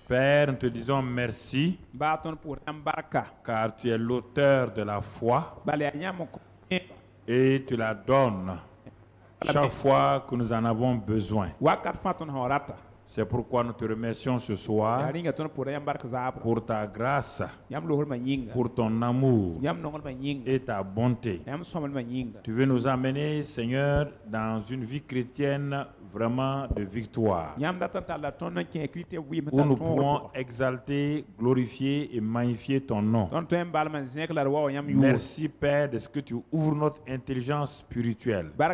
Père, nous te disons merci car tu es l'auteur de la foi et tu la donnes chaque fois que nous en avons besoin. C'est pourquoi nous te remercions ce soir pour ta grâce, pour ton amour et ta bonté. Tu veux nous amener, Seigneur, dans une vie chrétienne vraiment de victoire, où nous pouvons exalter, glorifier et magnifier ton nom. Merci, Père, de ce que tu ouvres notre intelligence spirituelle. Tu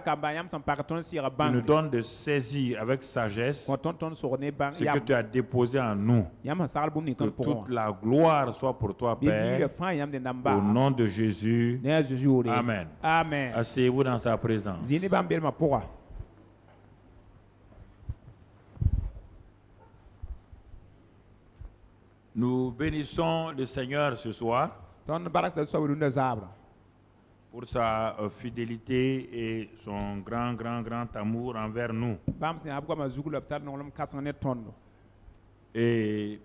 nous donnes de saisir avec sagesse ce que tu as déposé en nous. Que toute la gloire soit pour toi, Père, au nom de Jésus. Amen. Asseyez-vous dans sa présence. Nous bénissons le Seigneur ce soir pour sa fidélité et son grand amour envers nous. Et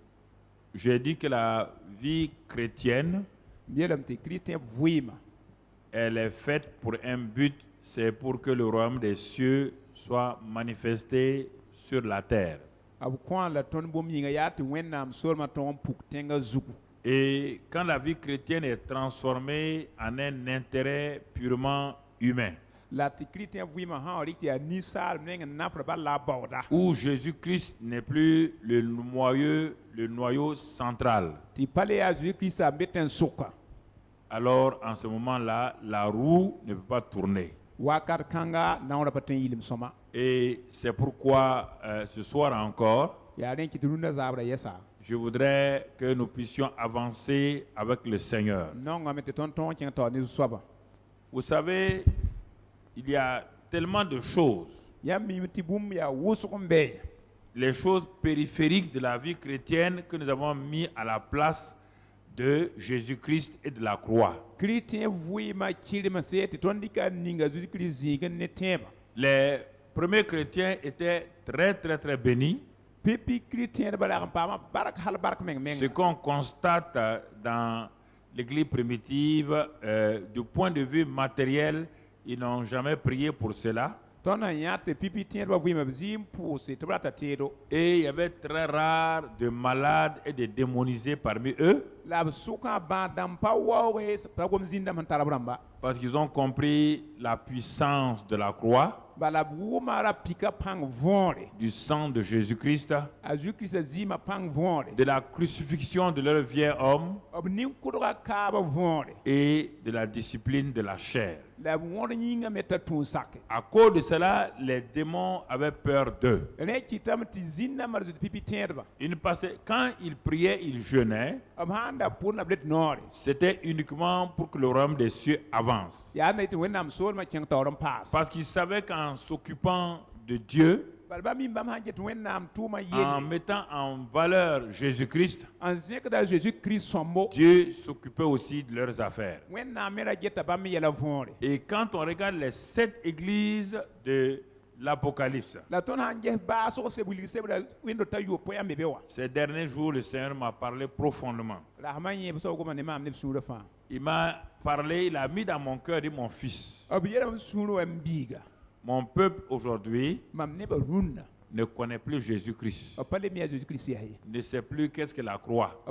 j'ai dit que la vie chrétienne, elle est faite pour un but, c'est pour que le royaume des cieux soit manifesté sur la terre. Et quand la vie chrétienne est transformée en un intérêt purement humain, où Jésus-Christ n'est plus le noyau central, alors en ce moment-là, la roue ne peut pas tourner. Et c'est pourquoi ce soir encore, je voudrais que nous puissions avancer avec le Seigneur. Vous savez, il y a tellement de choses. Les choses périphériques de la vie chrétienne que nous avons mis à la place de Jésus-Christ et de la croix. Les premiers chrétiens étaient très bénis. Ce qu'on constate dans l'église primitive, du point de vue matériel, ils n'ont jamais prié pour cela. Et il y avait très rare de malades et de démonisés parmi eux. Parce qu'ils ont compris la puissance de la croix, du sang de Jésus-Christ, de la crucifixion de leur vieil homme et de la discipline de la chair. À cause de cela, les démons avaient peur d'eux. Quand ils priaient, ils jeûnaient. C'était uniquement pour que le royaume des cieux avance. Parce qu'ils savaient qu'en s'occupant de Dieu, en mettant en valeur Jésus-Christ, Dieu s'occupait aussi de leurs affaires. Et quand on regarde les 7 églises de l'Apocalypse, ces derniers jours, le Seigneur m'a parlé profondément. Il m'a parlé, il a mis dans mon cœur de mon fils. Mon peuple aujourd'hui ne connaît plus Jésus-Christ. Ne sait plus qu'est-ce que la croix.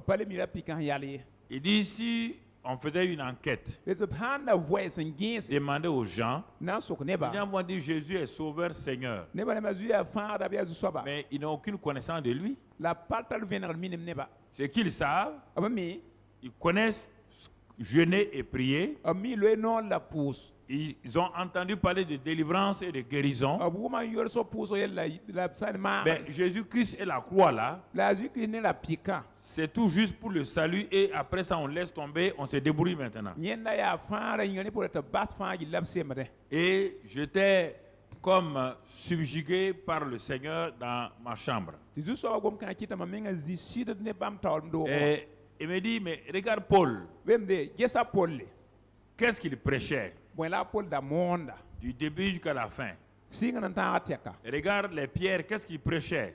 Il dit si on faisait une enquête, demander aux gens, les gens vont dire Jésus est sauveur, Seigneur. Mais ils n'ont aucune connaissance de lui. C'est qu'ils savent, ils connaissent jeûner et prier. Ils ont entendu parler de délivrance et de guérison. Mais Jésus-Christ et la croix là, c'est tout juste pour le salut et après ça on laisse tomber, on se débrouille maintenant. Et j'étais comme subjugué par le Seigneur dans ma chambre. Et il me dit, mais regarde Paul. Qu'est-ce qu'il prêchait? Du début jusqu'à la fin. Regarde les pierres, qu'est-ce qu'il prêchait?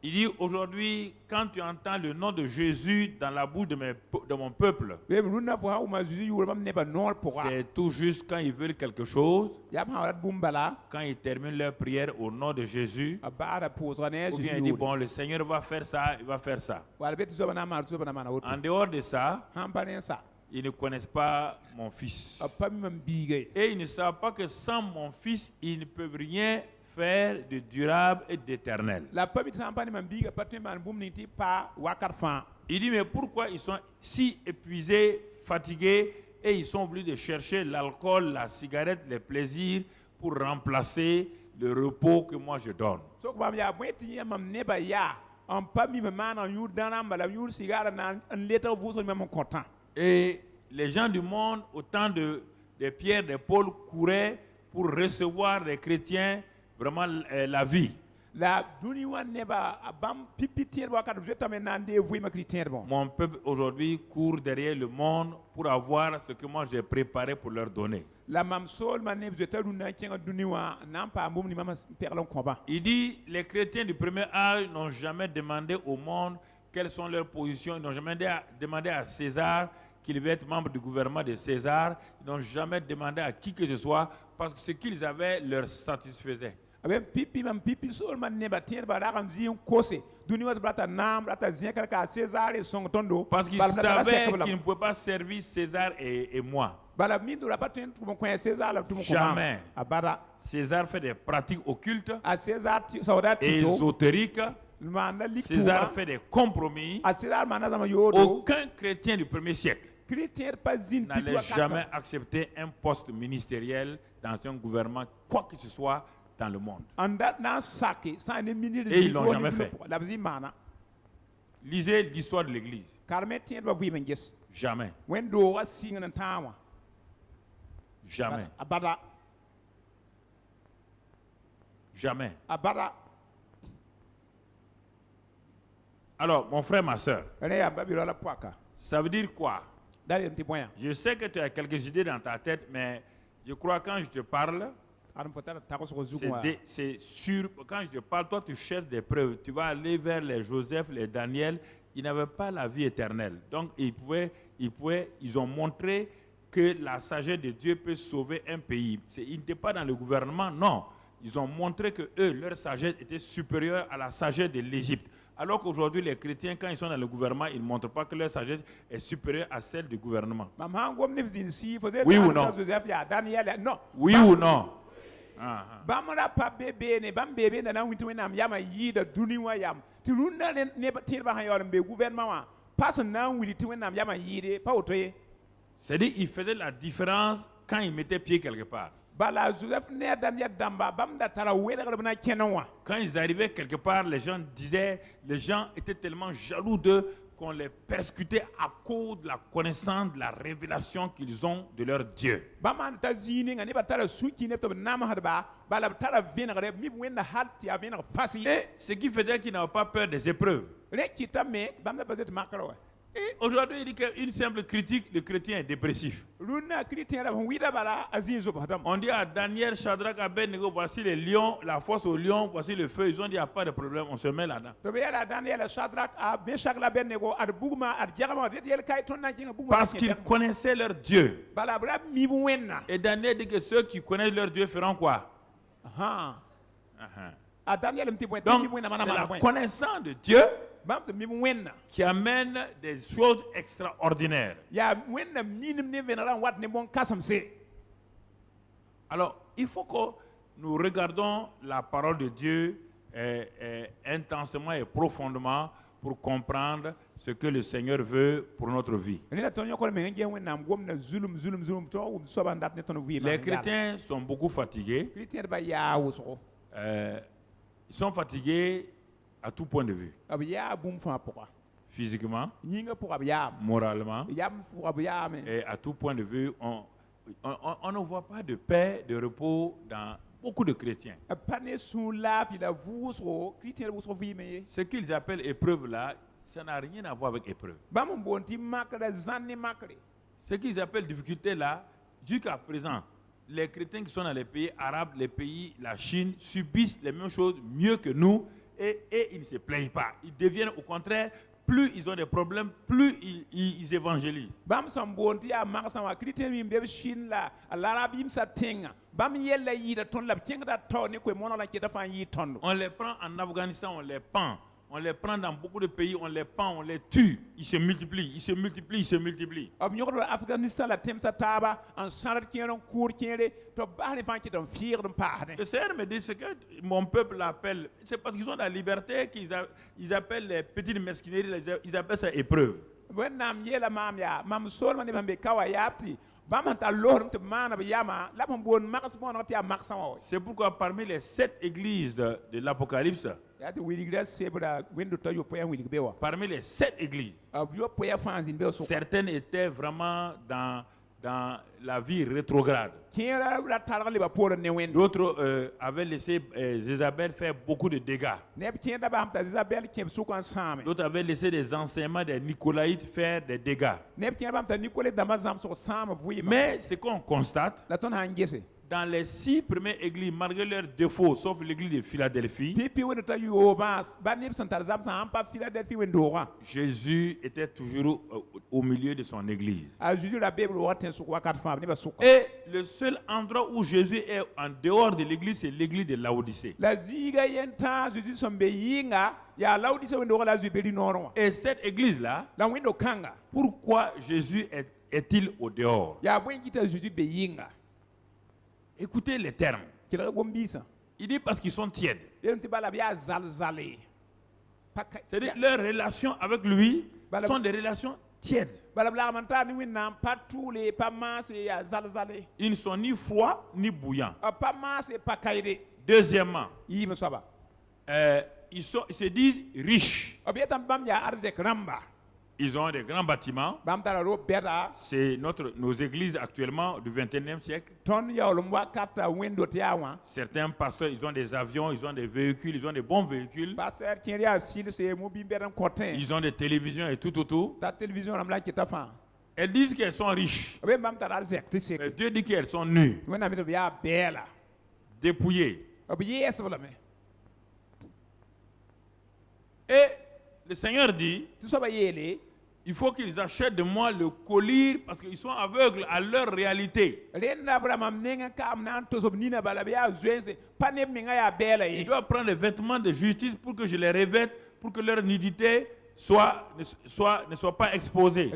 Il dit aujourd'hui, quand tu entends le nom de Jésus dans la bouche de mon peuple, c'est tout juste quand ils veulent quelque chose, quand ils terminent leur prière au nom de Jésus, ou bien ils disent, bon, le Seigneur va faire ça, il va faire ça. En dehors de ça, ils ne connaissent pas mon fils. Et ils ne savent pas que sans mon fils, ils ne peuvent rien faire de durable et d'éternel. Il dit, mais pourquoi ils sont si épuisés, fatigués, et ils sont obligés de chercher l'alcool, la cigarette, les plaisirs pour remplacer le repos que moi je donne. Et les gens du monde, au temps de Pierre, de Paul, couraient pour recevoir les chrétiens vraiment la vie. Mon peuple aujourd'hui court derrière le monde pour avoir ce que moi j'ai préparé pour leur donner. Il dit, les chrétiens du premier âge n'ont jamais demandé au monde quelles sont leurs positions, ils n'ont jamais demandé à César qu'il veut être membre du gouvernement de César, ils n'ont jamais demandé à qui que ce soit parce que ce qu'ils avaient leur satisfaisait. Parce qu'ils savaient qu'ils ne pouvaient pas servir César et moi. Jamais. César fait des pratiques occultes, ésotériques. César fait des compromis. Aucun chrétien du premier siècle n'allait jamais accepter un poste ministériel dans un gouvernement, quoi que ce soit dans le monde. Et ils ne l'ont jamais fait. Lisez l'histoire de l'Église. Jamais. Jamais. Jamais. Alors, mon frère, ma soeur, ça veut dire quoi? Je sais que tu as quelques idées dans ta tête, mais je crois que quand je te parle, c'est sûr. Quand je te parle, toi, tu cherches des preuves. Tu vas aller vers les Joseph, les Daniel. Ils n'avaient pas la vie éternelle. Donc, ils ont montré que la sagesse de Dieu peut sauver un pays. Ils n'étaient pas dans le gouvernement, non. Ils ont montré que eux, leur sagesse était supérieure à la sagesse de l'Égypte. Alors qu'aujourd'hui, les chrétiens, quand ils sont dans le gouvernement, ils ne montrent pas que leur sagesse est supérieure à celle du gouvernement. Oui ou non? Oui ou non? C'est-à-dire qu'il faisait la différence quand il mettait pied quelque part. Quand ils arrivaient quelque part, les gens étaient tellement jaloux d'eux qu'on les persécutait à cause de la connaissance, de la révélation qu'ils ont de leur Dieu. Et ce qui faisait qu'ils n'avaient pas peur des épreuves. Et aujourd'hui, il dit qu'une simple critique, le chrétien est dépressif. On dit à Daniel, Shadrach, Abednego, voici les lions, la force aux lions, voici le feu. Ils ont dit, il n'y a pas de problème, on se met là-dedans. Parce qu'ils connaissaient leur Dieu. Et Daniel dit que ceux qui connaissent leur Dieu feront quoi? Donc, c'est la connaissance de Dieu qui amène des choses extraordinaires. Alors, il faut que nous regardons la parole de Dieu intensément et profondément pour comprendre ce que le Seigneur veut pour notre vie. Les chrétiens sont beaucoup fatigués. Ils sont fatigués à tout point de vue. Physiquement, moralement, et à tout point de vue, on ne voit pas de paix, de repos dans beaucoup de chrétiens. Ce qu'ils appellent épreuve là, ça n'a rien à voir avec épreuve. Ce qu'ils appellent difficulté là, jusqu'à présent, les chrétiens qui sont dans les pays arabes, les pays, la Chine, subissent les mêmes choses mieux que nous. et ils ne se plaignent pas. Ils deviennent au contraire, plus ils ont des problèmes, plus ils évangélisent. On les prend en Afghanistan, on les pend. On les prend dans beaucoup de pays, on les pend, on les tue. Ils se multiplient, ils se multiplient, ils se multiplient. Le Seigneur me dit ce que mon peuple appelle, c'est parce qu'ils ont la liberté qu'ils appellent les petites mesquineries, ils appellent ça épreuve. C'est pourquoi parmi les 7 églises de l'Apocalypse, parmi les 7 églises, certaines étaient vraiment dans la vie rétrograde. D'autres avaient laissé Jézabel faire beaucoup de dégâts. D'autres avaient laissé des enseignements des Nicolaïtes faire des dégâts. Mais ce qu'on constate, dans les 6 premières églises, malgré leurs défauts, sauf l'église de Philadelphie, Jésus était toujours au milieu de son église. Et le seul endroit où Jésus est en dehors de l'église, c'est l'église de Laodicée. Et cette église-là, pourquoi Jésus est-il au dehors? Écoutez les termes. Il dit parce qu'ils sont tièdes. C'est-à-dire leurs relations avec lui sont des relations tièdes. Ils ne sont ni froids ni bouillants. Deuxièmement, ils se disent riches. Ils ont des grands bâtiments. C'est nos églises actuellement du 21e siècle. Certains pasteurs, ils ont des avions, ils ont des véhicules, ils ont des bons véhicules. Ils ont des télévisions et tout autour. Elles disent qu'elles sont riches. Mais Dieu dit qu'elles sont nues, dépouillées. Et le Seigneur dit, il faut qu'ils achètent de moi le collier parce qu'ils sont aveugles à leur réalité. Ils doivent prendre les vêtements de justice pour que je les revête, pour que leur nudité ne soit pas exposée.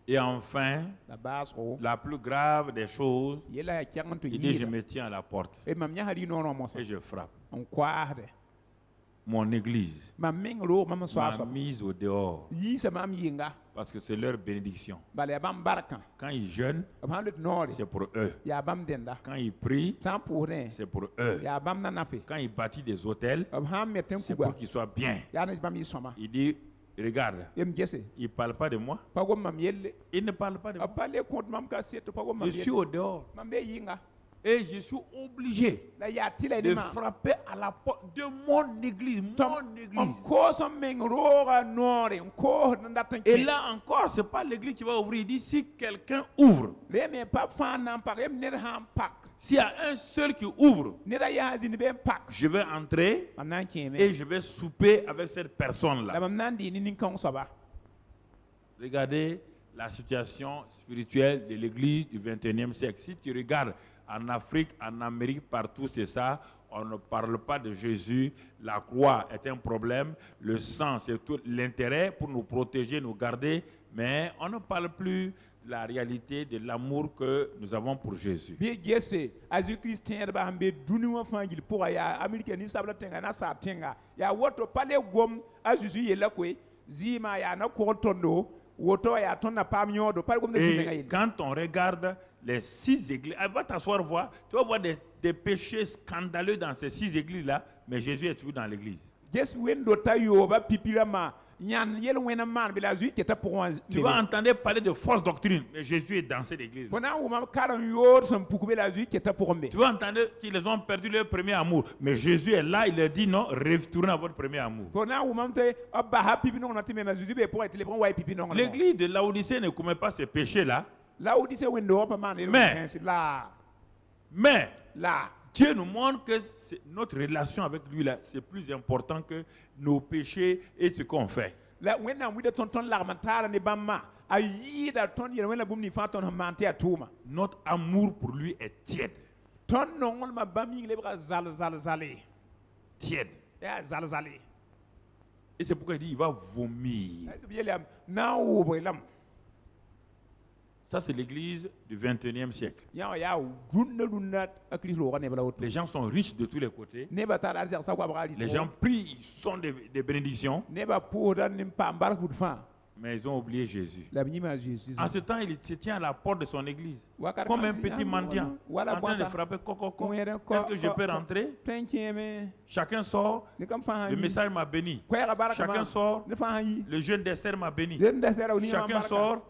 Et enfin, la plus grave des choses, il dit, je me tiens à la porte et je frappe. Mon église m'a mise au dehors parce que c'est leur bénédiction. Quand ils jeûnent, c'est pour eux. Quand ils prient, c'est pour eux. Quand ils bâtissent des hôtels, c'est pour qu'ils soient bien. Il dit, regarde, il ne parle pas de moi. Il ne parle pas de moi. Je suis au dehors. Et je suis obligé de frapper à la porte de mon église. Et là encore, ce n'est pas l'église qui va ouvrir. Il dit si quelqu'un ouvre. S'il y a un seul qui ouvre, je vais entrer et je vais souper avec cette personne-là. Regardez la situation spirituelle de l'église du 21e siècle. Si tu regardes en Afrique, en Amérique, partout, c'est ça. On ne parle pas de Jésus. La croix est un problème. Le sang, c'est tout l'intérêt pour nous protéger, nous garder. Mais on ne parle plus de la réalité de l'amour que nous avons pour Jésus. Et quand on regarde les 6 églises, va t'asseoir voir, tu vas voir des péchés scandaleux dans ces 6 églises-là, mais Jésus est toujours dans l'église. Tu vas entendre parler de fausses doctrines, mais Jésus est dans cette église. Tu vas entendre qu'ils ont perdu leur premier amour, mais Jésus est là, il leur dit non, retournez à votre premier amour. L'église de Laodicée ne commet pas ces péchés-là. Mais Dieu nous montre que notre relation avec lui là, c'est plus important que nos péchés et ce qu'on fait. Notre amour pour lui est tiède. Tiède. Et c'est pourquoi il dit il va vomir. Ça, c'est l'église du 21e siècle. Les gens sont riches de tous les côtés. Les gens prient, ils sont des bénédictions. Mais ils ont oublié Jésus. En ce temps, il se tient à la porte de son église, comme un petit mendiant, en train de frapper coco. Est-ce que je peux rentrer? Chacun sort, le message m'a béni. Chacun sort, le jeûne d'Esther m'a béni. Chacun sort,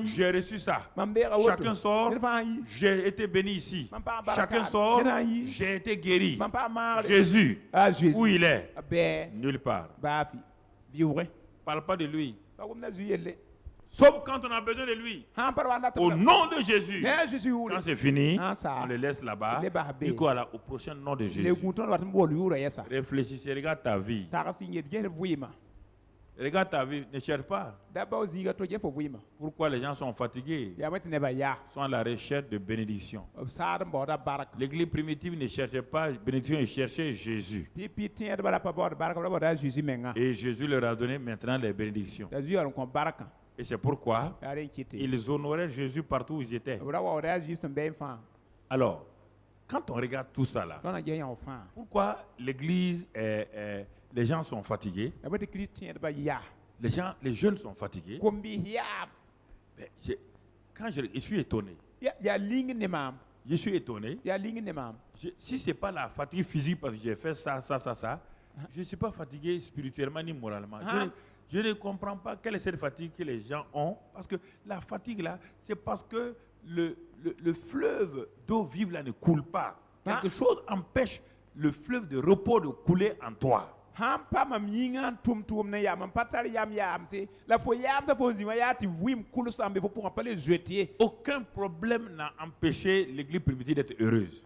j'ai reçu ça. Chacun sort, j'ai été béni ici. Chacun sort, j'ai été guéri. Jésus, où il est? Nulle part. Parle pas de lui. Sauf quand on a besoin de lui. Au nom de Jésus. Quand c'est fini, on le laisse là-bas. Il court au prochain nom de Jésus. Réfléchissez, regarde ta vie. Regarde ta vie, ne cherche pas. Pourquoi les gens sont fatigués? Ils sont à la recherche de bénédiction. L'église primitive ne cherchait pas bénédiction, ils cherchaient Jésus. Et Jésus leur a donné maintenant les bénédictions. Et c'est pourquoi ils honoraient Jésus partout où ils étaient. Alors, quand on regarde tout ça là, pourquoi l'église les gens sont fatigués? Les jeunes sont fatigués. Quand je suis étonné. Je suis étonné. Si ce n'est pas la fatigue physique parce que j'ai fait ça, je ne suis pas fatigué spirituellement ni moralement. Je ne comprends pas quelle est cette fatigue que les gens ont. Parce que la fatigue là, c'est parce que le fleuve d'eau vive là ne coule pas. Quelque chose empêche le fleuve de repos de couler en toi. Aucun problème n'a empêché l'église primitive d'être heureuse.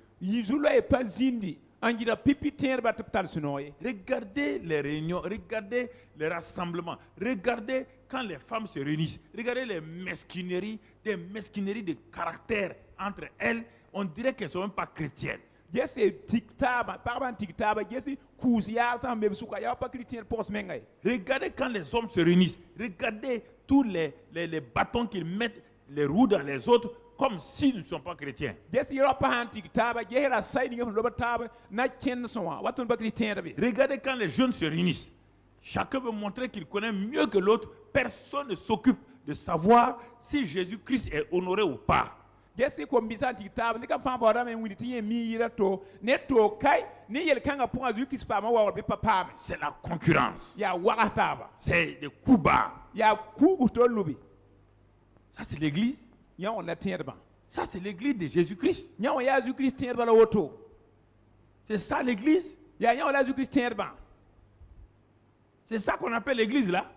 Regardez les réunions, regardez les rassemblements, regardez quand les femmes se réunissent, regardez les mesquineries, des mesquineries de caractère entre elles, on dirait qu'elles ne sont même pas chrétiennes. Regardez quand les hommes se réunissent, regardez tous les bâtons qu'ils mettent, les roues dans les autres, comme s'ils ne sont pas chrétiens. Regardez quand les jeunes se réunissent. Chacun veut montrer qu'il connaît mieux que l'autre. Personne ne s'occupe de savoir si Jésus-Christ est honoré ou pas. C'est la concurrence. C'est des coups bas. Ça c'est l'église. Ça c'est l'église de Jésus-Christ. C'est ça l'église. C'est ça qu'on appelle l'église là.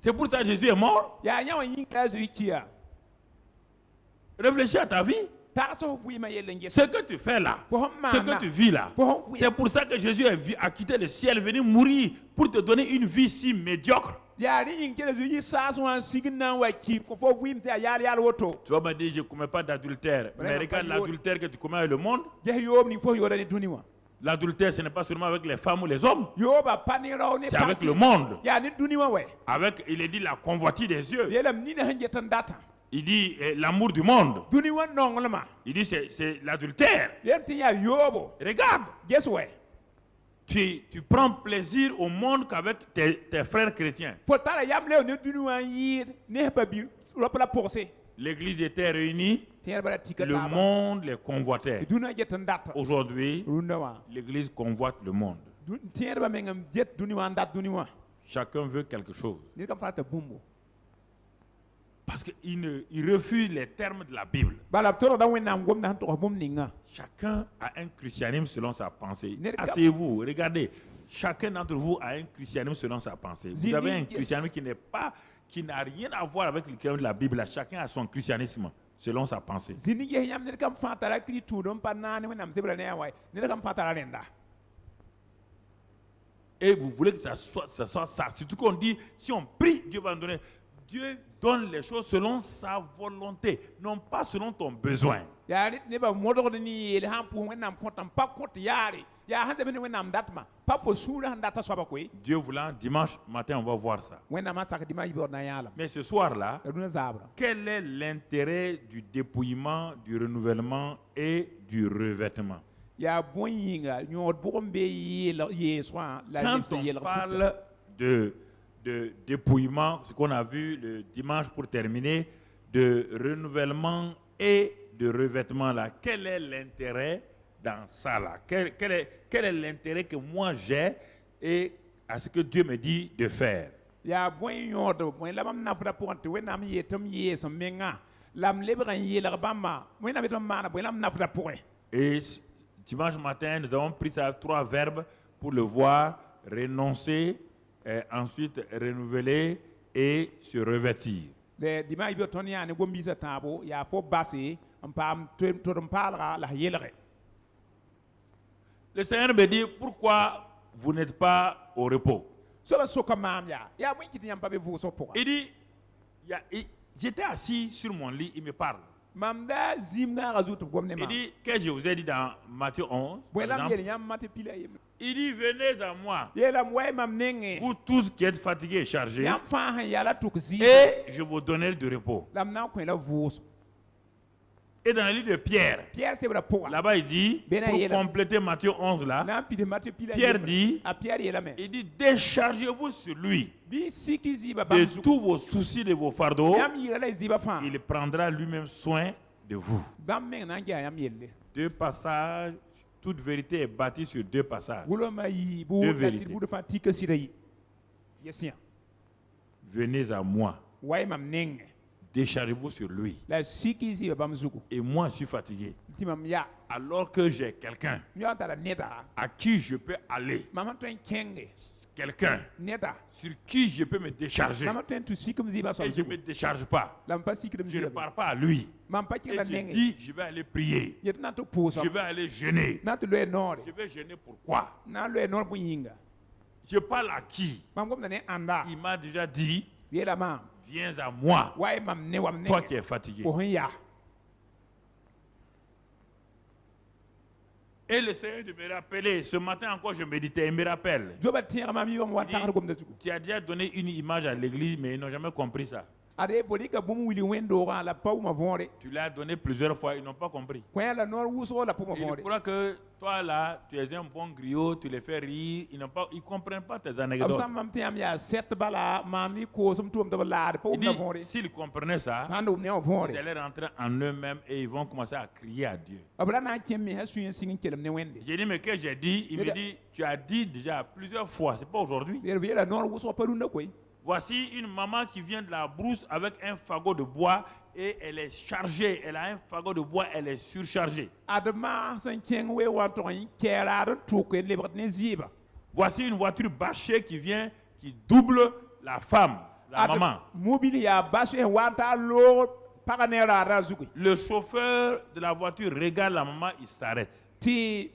C'est pour ça que Jésus est mort. Réfléchis à ta vie. Ce que tu fais là, ce que tu vis là, c'est pour ça que Jésus a quitté le ciel, venu mourir pour te donner une vie si médiocre. Tu vas me dire, je ne commets pas d'adultère. Mais regarde l'adultère que tu commets avec le monde. L'adultère, ce n'est pas seulement avec les femmes ou les hommes. C'est avec le monde. Avec, il est dit, la convoitise des yeux. Il dit l'amour du monde. Il dit c'est l'adultère. Regarde. Tu prends plaisir au monde qu'avec tes frères chrétiens. L'église était réunie. Le monde les convoitait. Aujourd'hui, l'église convoite le monde. Chacun veut quelque chose. Parce qu'il refuse les termes de la Bible. Chacun a un christianisme selon sa pensée. Asseyez-vous, regardez. Chacun d'entre vous a un christianisme selon sa pensée. Vous avez un christianisme qui n'a rien à voir avec le christianisme de la Bible. Chacun a son christianisme selon sa pensée. Et vous voulez que ça soit ça. Surtout qu'on dit, si on prie, Dieu va nous donner. Dieu donne les choses selon sa volonté, non pas selon ton besoin. Dieu voulant, dimanche matin, on va voir ça. Mais ce soir-là, quel est l'intérêt du dépouillement, du renouvellement et du revêtement? Quand on parle de dépouillement, ce qu'on a vu le dimanche pour terminer, de renouvellement et de revêtement là, quel est l'intérêt dans ça là? Quel est l'intérêt que moi j'ai et à ce que Dieu me dit de faire? Et dimanche matin, nous avons pris ça 3 verbes pour le voir: renoncer, ensuite renouveler et se revêtir. Le Seigneur me dit, pourquoi vous n'êtes pas au repos? Il dit, j'étais assis sur mon lit, il me parle. Il dit, qu'est-ce que je vous ai dit dans Matthieu 11, il dit, venez à moi, vous tous qui êtes fatigués et chargés, et je vous donnerai du repos. Et dans le livre de Pierre, là-bas il dit, pour compléter Matthieu 11 là, Pierre dit, il dit, déchargez-vous sur lui de tous vos soucis, de vos fardeaux, il prendra lui-même soin de vous. 2 passages, toute vérité est bâtie sur 2 passages. 2 vérités. Venez à moi. Déchargez-vous sur lui. Et moi, je suis fatigué. Alors que j'ai quelqu'un à qui je peux aller. Quelqu'un sur qui je peux me décharger. Et je ne me décharge pas. Je ne pars pas à lui. Et je dis, je vais aller prier. Je vais aller jeûner. Je vais jeûner pourquoi? Je parle à qui? Il m'a déjà dit, viens à moi, toi qui es fatigué. Et le Seigneur de me rappeler, ce matin encore je méditais, il me rappelle. Tu as déjà donné une image à l'église, mais ils n'ont jamais compris ça. Tu l'as donné plusieurs fois, ils n'ont pas compris. Ils croient que toi là, tu es un bon griot, tu les fais rire, ils ne comprennent pas tes anecdotes. S'ils comprenaient ça, ils allaient rentrer en eux-mêmes et ils vont commencer à crier à Dieu. J'ai dit, mais que j'ai dit? Il me dit, tu as dit déjà plusieurs fois, c'est pas aujourd'hui. Voici une maman qui vient de la brousse avec un fagot de bois et elle est chargée. Elle a un fagot de bois, elle est surchargée. Voici une voiture bâchée qui vient, qui double la femme, la maman. Le chauffeur de la voiture regarde la maman, il s'arrête. Il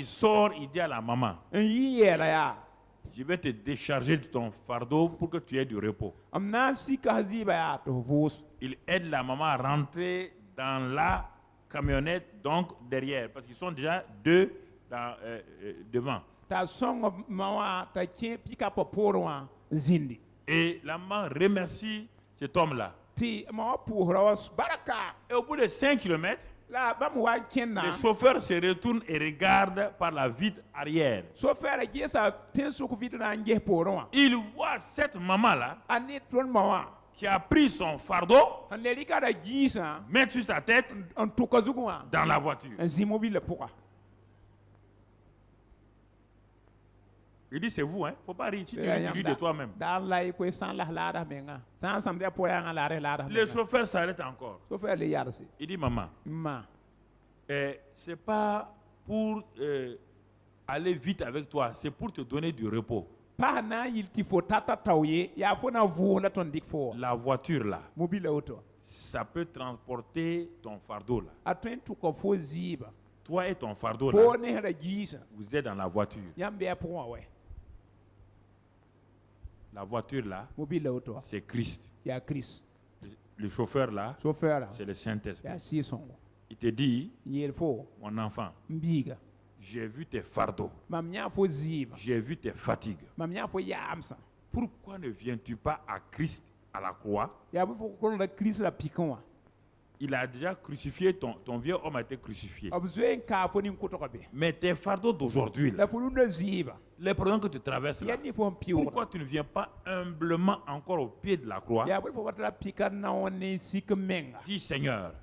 sort, il dit à la maman, je vais te décharger de ton fardeau pour que tu aies du repos. Il aide la maman à rentrer dans la camionnette, donc derrière, parce qu'ils sont déjà 2 devant. Et la maman remercie cet homme-là. Et au bout de 5 km, le chauffeur se retourne et regarde par la vitre arrière. Il voit cette maman-là qui a pris son fardeau, met sur sa tête dans la voiture. Il dit, c'est vous, hein? Faut pas rire, tu ris de toi-même. Le chauffeur s'arrête encore. Il dit, maman, c'est pas pour aller vite avec toi, c'est pour te donner du repos. La voiture là, ça peut transporter ton fardeau là. Toi et ton fardeau là, vous êtes dans la voiture. La voiture là, c'est Christ. Le chauffeur là, c'est le Saint-Esprit. Il te dit, mon enfant, j'ai vu tes fardeaux, j'ai vu tes fatigues. Pourquoi ne viens-tu pas à Christ à la croix? Il a déjà crucifié, ton vieux homme a été crucifié. Mais tes fardeaux d'aujourd'hui, les problèmes que tu traverses là, pourquoi tu ne viens pas humblement encore au pied de la croix? Dis Seigneur,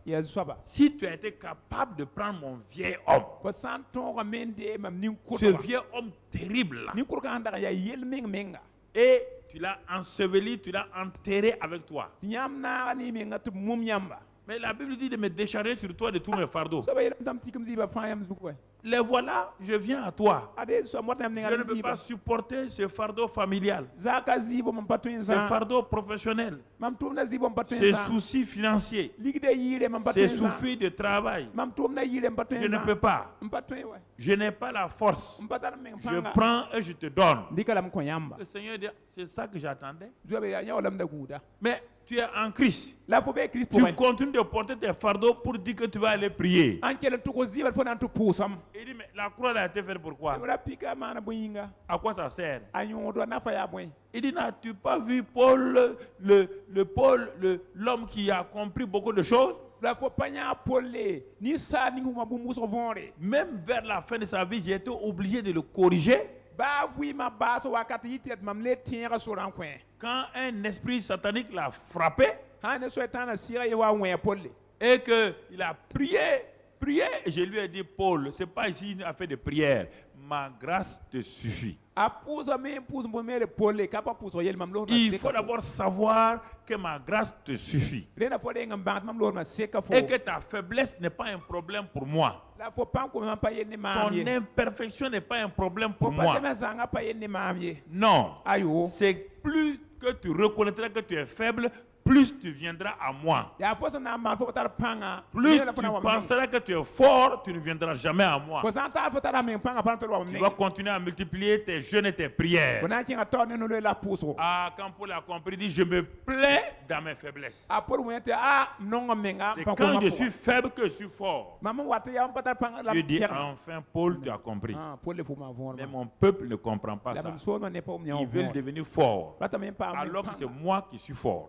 si tu as été capable de prendre mon vieil homme, ce vieux homme terrible là, et tu l'as enseveli, tu l'as enterré avec toi. Mais la Bible dit de me décharger sur toi de tous mes fardeaux. Les voilà, je viens à toi. Je ne peux pas supporter ce fardeau familial, ce fardeau professionnel, ces soucis financiers, ces soucis de travail. Je ne peux pas. Je n'ai pas la force. Je prends et je te donne. Le Seigneur dit, c'est ça que j'attendais. Mais tu es en Christ. Tu continues de porter tes fardeaux pour dire que tu vas aller prier. Il dit, mais la croix a été faite pourquoi? À quoi ça sert? Il dit, n'as-tu pas vu Paul, l'homme qui a compris beaucoup de choses? Même vers la fin de sa vie, j'ai été obligé de le corriger. Quand un esprit satanique l'a frappé et qu'il a prié, et je lui ai dit, Paul, ce n'est pas ici une affaire de prière, ma grâce te suffit. Il faut d'abord savoir que ma grâce te suffit et que ta faiblesse n'est pas un problème pour moi. Ton imperfection n'est pas un problème pour moi. Non, c'est plus que tu reconnaîtras que tu es faible, plus tu viendras à moi. Plus tu penseras que tu es fort, tu ne viendras jamais à moi. Tu vas continuer à multiplier tes jeûnes et tes prières. Quand Paul a compris, il dit, je me plais dans mes faiblesses. C'est quand je suis faible que je suis fort. Je dis, enfin Paul, tu as compris. Mais mon peuple ne comprend pas ça. Ils veulent devenir forts, alors que c'est moi qui suis fort.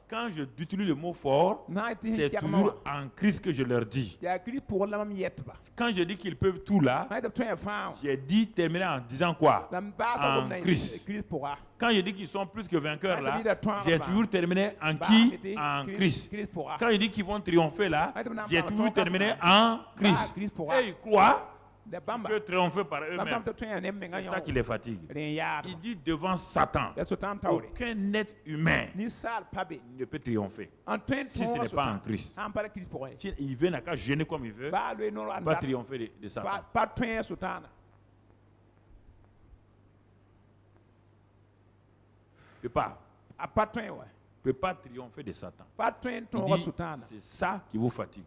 Quand je utilise le mot fort, c'est toujours en Christ que je leur dis. Quand je dis qu'ils peuvent tout là, j'ai dit terminer en disant quoi? En Christ. Quand je dis qu'ils sont plus que vainqueurs là, j'ai toujours terminé en qui? En Christ. Quand je dis qu'ils vont triompher là, j'ai toujours terminé en Christ. Et ils croient que triompher par eux-mêmes. C'est ça qui les fatigue. Il dit devant Satan, aucun être humain ne peut triompher si ce n'est pas en Christ. Il veut n'a qu'à gêner comme il veut, pas triompher de Satan. Il ne peut pas triompher de Satan. C'est ça qui vous fatigue.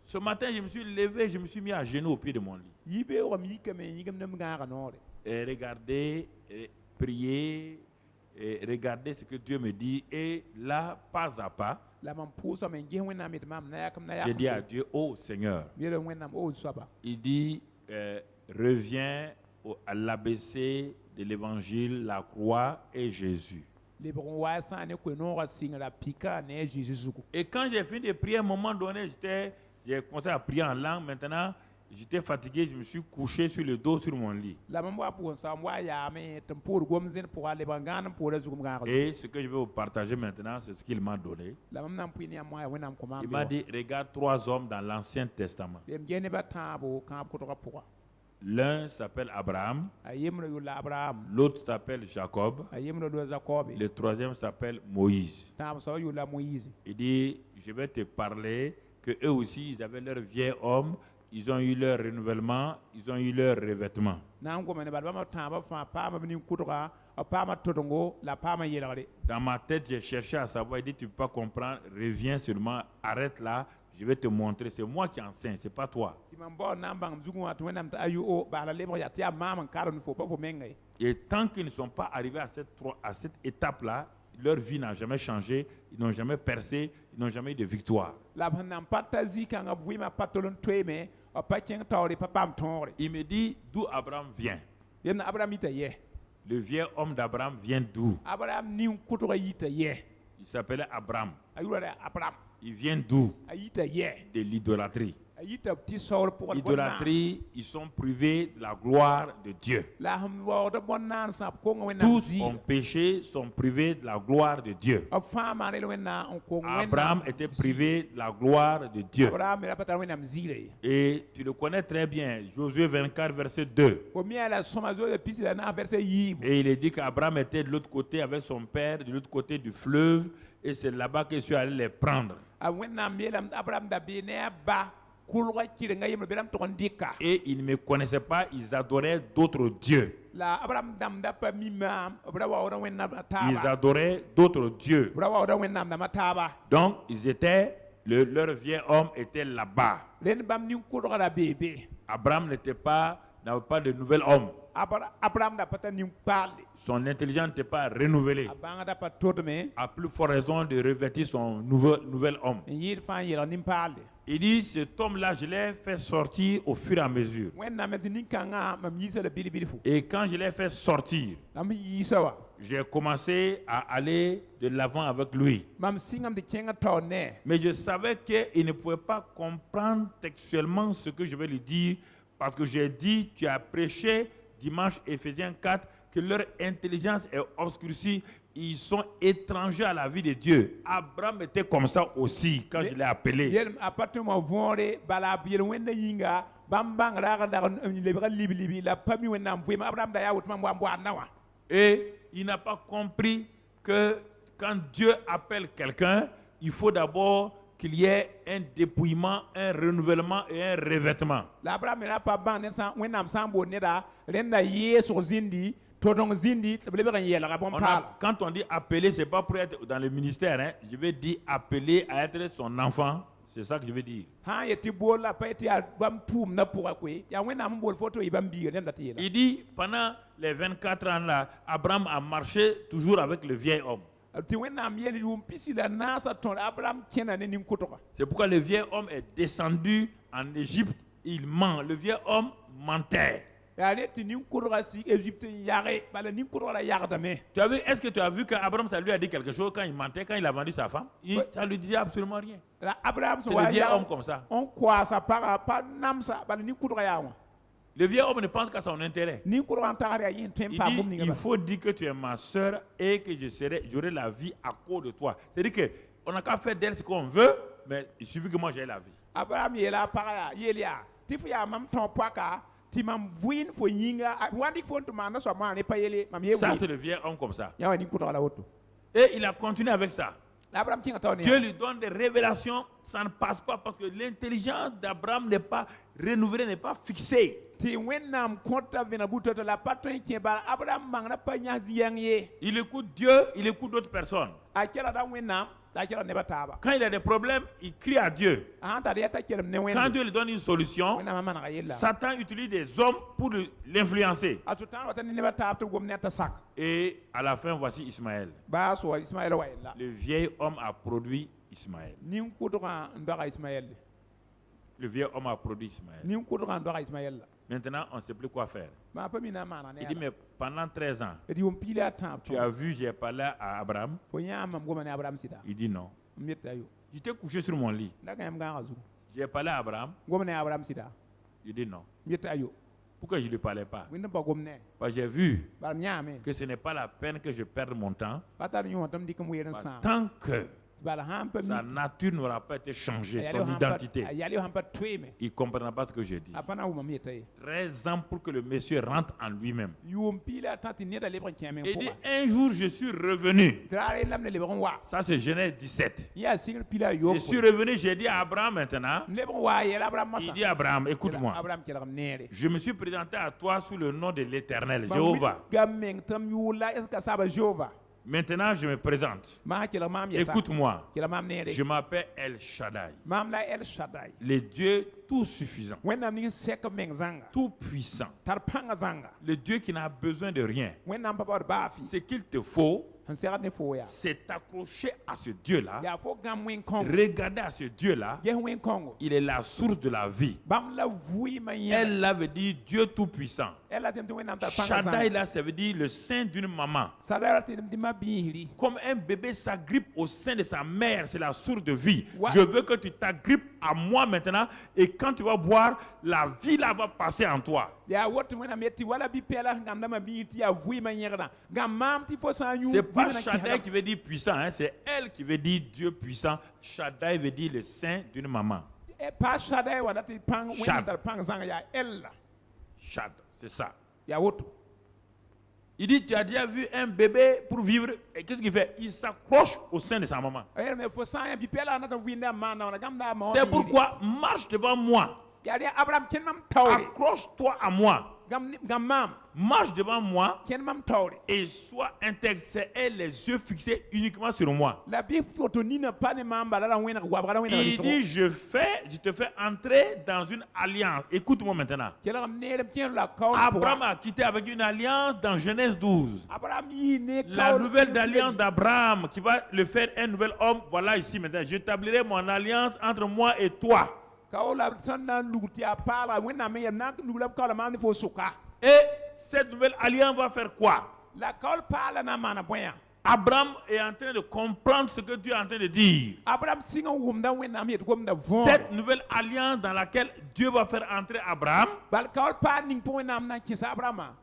Ce matin, je me suis levé, je me suis mis à genoux au pied de mon lit. Et regarder, prier, et regarder ce que Dieu me dit. Et là, pas à pas, j'ai dit à Dieu, oh Seigneur, il dit, reviens à l'ABC de l'évangile, la croix et Jésus. Et quand j'ai fini de prier, à un moment donné, j'ai commencé à prier en langue. Maintenant, j'étais fatigué, je me suis couché sur le dos sur mon lit. Et ce que je vais vous partager maintenant, c'est ce qu'il m'a donné. Il m'a dit, regarde 3 hommes dans l'Ancien Testament. L'un s'appelle Abraham, l'autre s'appelle Jacob, le troisième s'appelle Moïse. Il dit, je vais te parler que eux aussi, ils avaient leur vieil homme ils ont eu leur renouvellement, ils ont eu leur revêtement. Dans ma tête, j'ai cherché à savoir, il dit, tu ne peux pas comprendre, reviens seulement, arrête là, je vais te montrer, c'est moi qui enseigne, c'est pas toi. Et tant qu'ils ne sont pas arrivés à cette étape-là, leur vie n'a jamais changé, ils n'ont jamais percé, ils n'ont jamais eu de victoire. Il me dit d'où Abraham vient. Le vieil homme d'Abraham vient d'où? Il s'appelait Abraham. Il vient d'où? De l'idolâtrie. L'idolâtrie, ils sont privés de la gloire de Dieu. Tous ont péché, sont privés de la gloire de Dieu. Abraham était privé de la gloire de Dieu. Et tu le connais très bien, Josué 24, verset 2. Et il est dit qu'Abraham était de l'autre côté avec son père, de l'autre côté du fleuve, et c'est là-bas que je suis allé les prendre. Et ils ne me connaissaient pas, ils adoraient d'autres dieux. Ils adoraient d'autres dieux. Donc, leur vieil homme était là-bas. Abraham n'avait pas de nouvel homme. Son intelligence n'était pas renouvelée. À plus forte raison de revêtir son nouvel homme. Il dit, cet homme-là, je l'ai fait sortir au fur et à mesure. Et quand je l'ai fait sortir, j'ai commencé à aller de l'avant avec lui. Mais je savais qu'il ne pouvait pas comprendre textuellement ce que je vais lui dire, parce que j'ai dit, tu as prêché dimanche Éphésiens 4, que leur intelligence est obscurcie, ils sont étrangers à la vie de Dieu. Abraham était comme ça aussi quand je l'ai appelé. Et il n'a pas compris que quand Dieu appelle quelqu'un, il faut d'abord qu'il y ait un dépouillement, un renouvellement et un revêtement. Quand on dit appeler, ce n'est pas pour être dans le ministère. Hein. Je vais dire appeler à être son enfant. C'est ça que je veux dire. Il dit, pendant les 24 ans là, Abraham a marché toujours avec le vieil homme. C'est pourquoi le vieil homme est descendu en Égypte. Il ment. Le vieil homme mentait. Tu as vu, est-ce que tu as vu qu'Abraham, ça lui a dit quelque chose quand il mentait, quand il a vendu sa femme? Ça lui disait absolument rien. C'est le vieil homme comme ça. Le vieil homme ne pense qu'à son intérêt. Il dit, il faut dire que tu es ma soeur et que j'aurai la vie à cause de toi. C'est-à-dire qu'on n'a qu'à faire d'elle ce qu'on veut, mais il suffit que moi j'ai la vie. Ça, c'est le vieil homme comme ça. Et il a continué avec ça. Dieu lui donne des révélations, ça ne passe pas parce que l'intelligence d'Abraham n'est pas renouvelée, n'est pas fixée. Il écoute Dieu, il écoute d'autres personnes. Quand il a des problèmes, il crie à Dieu. Quand Dieu lui donne une solution, Satan utilise des hommes pour l'influencer. Et à la fin, voici Ismaël. Le vieil homme a produit Ismaël. Le vieil homme a produit Ismaël. Maintenant, on ne sait plus quoi faire. Il dit, mais pendant 13 ans, tu as vu, j'ai parlé à Abraham. Il dit non. J'étais couché sur mon lit. J'ai parlé à Abraham. Il dit non. Pourquoi je ne lui parlais pas? Parce que j'ai vu que ce n'est pas la peine que je perde mon temps. Tant que Sa nature n'aura pas été changée, son identité. Il ne comprendra pas ce que je dis. 13 ans pour que le monsieur rentre en lui-même. Il dit, un jour je suis revenu. Ça c'est Genèse 17. Je suis revenu, j'ai dit à Abraham maintenant. Il dit à Abraham, écoute-moi. Je me suis présenté à toi sous le nom de l'Éternel, Jéhovah. Maintenant, je me présente. Écoute-moi. Je m'appelle El Shaddai. Le Dieu tout suffisant. Tout puissant. Le Dieu qui n'a besoin de rien. Ce qu'il te faut, c'est t'accrocher à ce Dieu-là. Regarder à ce Dieu-là. Il est la source de la vie. Elle là veut dire Dieu tout-puissant. Shaddai là, ça veut dire le sein d'une maman. Comme un bébé s'agrippe au sein de sa mère, c'est la source de vie. Je veux que tu t'agrippes à moi maintenant et quand tu vas boire, la vie là va passer en toi. C'est pas Shaddai qui veut dire puissant, hein, c'est elle qui veut dire Dieu puissant. Shaddai veut dire le sein d'une maman. Shad, c'est ça. Il dit, tu as déjà vu un bébé pour vivre, et qu'est-ce qu'il fait? Il s'accroche au sein de sa maman. C'est pourquoi marche devant moi. Accroche-toi à moi. Marche devant moi et sois intègre. C'est elle, les yeux fixés uniquement sur moi. Il dit, je te fais entrer dans une alliance. Écoute-moi maintenant. Abraham a quitté avec une alliance dans Genèse 12. La nouvelle alliance d'Abraham qui va le faire un nouvel homme. Voilà ici maintenant. J'établirai mon alliance entre moi et toi. Et cette nouvelle alliance va faire quoi? Abraham est en train de comprendre ce que Dieu est en train de dire. Cette nouvelle alliance dans laquelle Dieu va faire entrer Abraham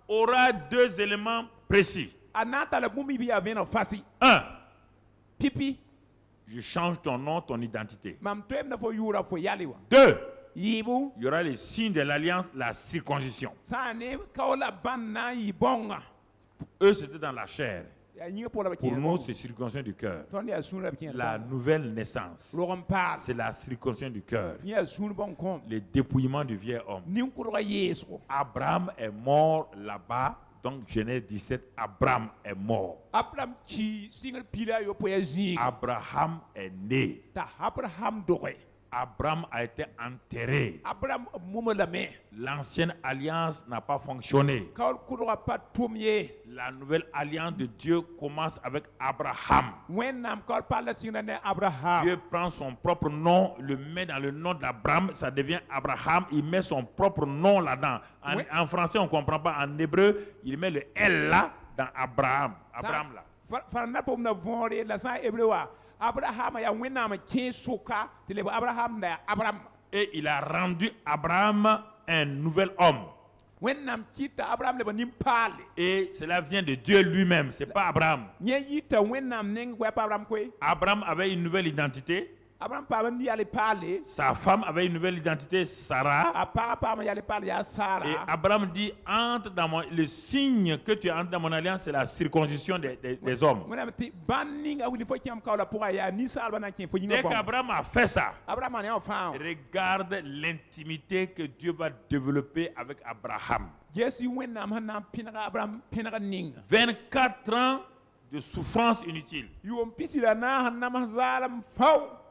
aura deux éléments précis. Un, je change ton nom, ton identité. Deux, il y aura les signes de l'alliance, la circoncision. Pour eux, c'était dans la chair. Pour nous, c'est circoncision du cœur. La nouvelle naissance, c'est la circoncision du cœur. Le dépouillement du vieil homme. Abraham est mort là-bas. Donc Genèse 17, Abraham est mort. Abraham est né. Abraham a été enterré. L'ancienne alliance n'a pas fonctionné. La nouvelle alliance de Dieu commence avec Abraham. Dieu prend son propre nom, le met dans le nom d'Abraham, ça devient Abraham, il met son propre nom là-dedans. En français, on ne comprend pas. En hébreu, il met le L là dans Abraham. Abraham là. Et il a rendu Abraham un nouvel homme. Et cela vient de Dieu lui-même, c'est pas Abraham. Abraham avait une nouvelle identité. Sa femme avait une nouvelle identité, Sarah. Et Abraham dit, entre dans le signe que tu entres dans mon alliance, c'est la circoncision des hommes. Dès qu'Abraham a fait ça, regarde l'intimité que Dieu va développer avec Abraham. 24 ans de souffrance inutile.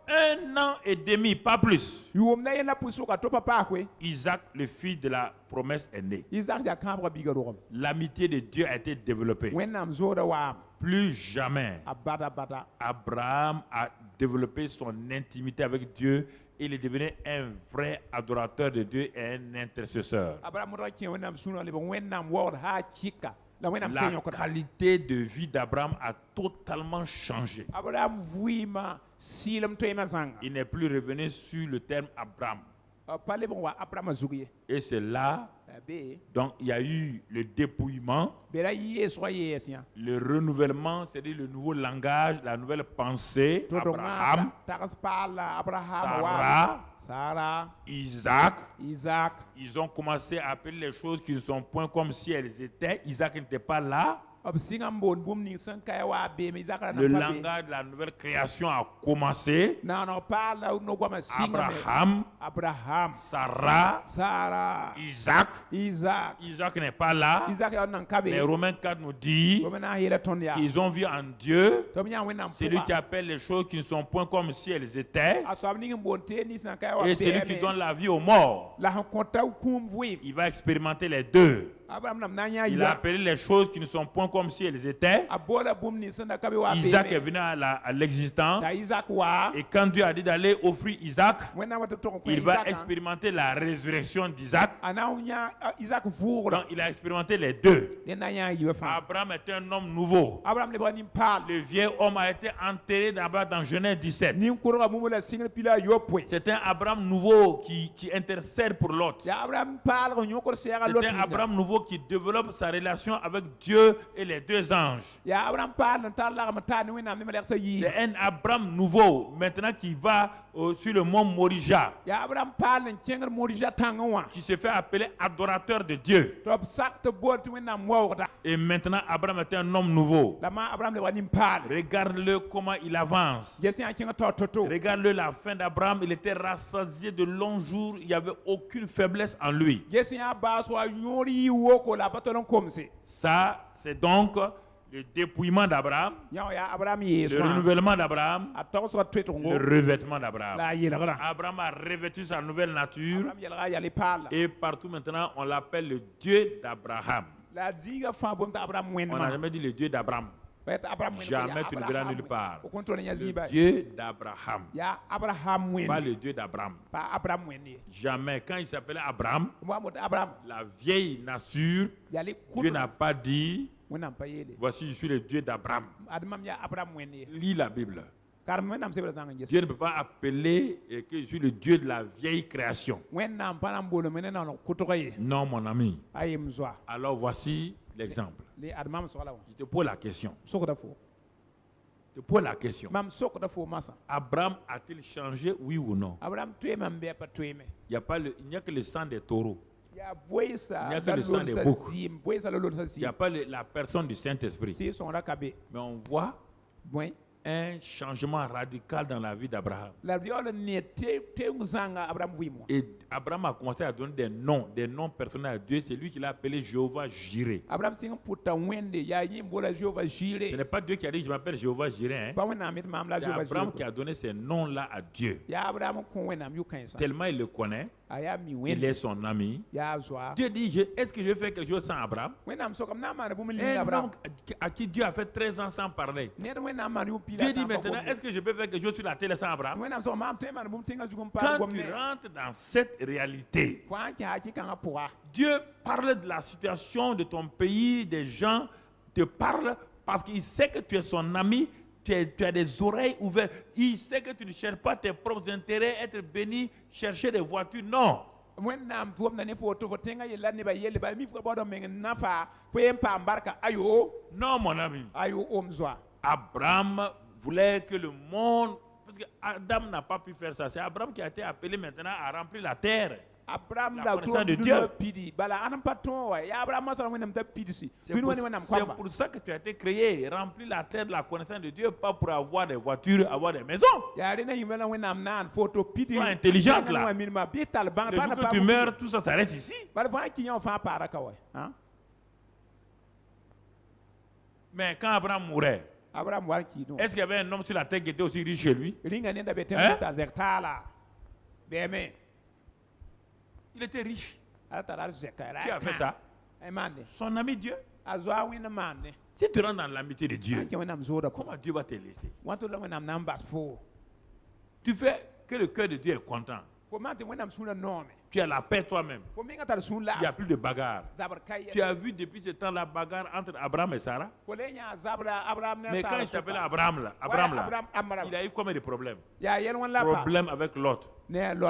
1 an et demi, pas plus. Isaac, le fils de la promesse, est né. L'amitié de Dieu a été développée. Plus jamais, Abraham a développé son intimité avec Dieu. Il est devenu un vrai adorateur de Dieu et un intercesseur. La qualité de vie d'Abraham a totalement changé. Il n'est plus revenu sur le terme Abraham. Et c'est là Donc il y a eu le dépouillement, le renouvellement, c'est-à-dire le nouveau langage, la nouvelle pensée. Abraham, Sarah, Isaac. Ils ont commencé à appeler les choses qui ne sont point comme si elles étaient. Isaac n'était pas là. Le langage de la nouvelle création a commencé. Abraham, Sarah, Isaac. Isaac n'est pas là. Les Romains 4 nous disent qu'ils ont vu en Dieu celui qui appelle les choses qui ne sont point comme si elles étaient. Et celui qui donne la vie aux morts. Il va expérimenter les deux. Il a appelé les choses qui ne sont point comme si elles étaient. Isaac est venu à l'existence. Et quand Dieu a dit d'aller offrir Isaac, il va expérimenter la résurrection d'Isaac. Donc il a expérimenté les deux. Abraham était un homme nouveau. Le vieil homme a été enterré dans Genèse 17. C'est un Abraham nouveau qui intercède pour l'autre. C'est un Abraham nouveau qui développe sa relation avec Dieu et les deux anges. C'est un Abraham nouveau maintenant qui va sur le mont Morija, qui se fait appeler adorateur de Dieu. Et maintenant Abraham est un homme nouveau. Regarde-le comment il avance. Regarde-le la fin d'Abraham, il était rassasié de longs jours, il n'y avait aucune faiblesse en lui. Ça, c'est donc le dépouillement d'Abraham, le renouvellement d'Abraham, le revêtement d'Abraham. Abraham a revêtu sa nouvelle nature et partout maintenant on l'appelle le Dieu d'Abraham. On n'a jamais dit le Dieu d'Abraham. Jamais tu ne verras nulle part. Le Dieu d'Abraham. Pas le Dieu d'Abraham. Jamais. Quand il s'appelait Abraham, la vieille nature, Dieu n'a pas dit voici je suis le Dieu d'Abraham. Lis la Bible. Dieu ne peut pas appeler que je suis le Dieu de la vieille création. Non, mon ami. Alors voici l'exemple. Je te pose la question. Abraham a-t-il changé, oui ou non? Il n'y a que le sang des taureaux. Il n'y a que le sang des boucs. Il n'y a pas la personne du Saint-Esprit. Mais on voit un changement radical dans la vie d'Abraham. Et Abraham a commencé à donner des noms personnels à Dieu. C'est lui qui l'a appelé Jéhovah Jireh. Ce n'est pas Dieu qui a dit je m'appelle Jéhovah Jireh. C'est Abraham qui a donné ces noms-là à Dieu. Tellement il le connaît. Il est son ami. Dieu dit, est-ce que je vais faire quelque chose sans Abraham? Un homme à qui Dieu a fait 13 ans sans parler. Dieu dit maintenant, est-ce que je peux faire quelque chose sur la terre sans Abraham? Quand tu rentres dans cette réalité, Dieu parle de la situation de ton pays, des gens te parlent parce qu'il sait que tu es son ami. Tu as des oreilles ouvertes. Il sait que tu ne cherches pas tes propres intérêts, être béni, chercher des voitures. Non. Non, mon ami. Abraham voulait que le monde... Parce que Adam n'a pas pu faire ça. C'est Abraham qui a été appelé maintenant à remplir la terre. La connaissance de Dieu. C'est pour ça que tu as été créé, remplir la terre de la connaissance de Dieu, pas pour avoir des voitures, avoir des maisons. Sois intelligente là. Le jour que tu meurs, tout ça, ça reste ici. Mais quand Abraham mourait, est-ce qu'il y avait un homme sur la terre qui était aussi riche que lui? Il était riche. Qui a fait ça? Son ami Dieu. Si tu rentres dans l'amitié de Dieu, comment Dieu va te laisser? Tu fais que le cœur de Dieu est content. Tu as la paix toi-même. Il n'y a plus de bagarre. Tu as vu depuis ce temps la bagarre entre Abraham et Sarah? Mais quand il s'appelait Abraham là, il a eu combien de problèmes? Problème avec l'autre.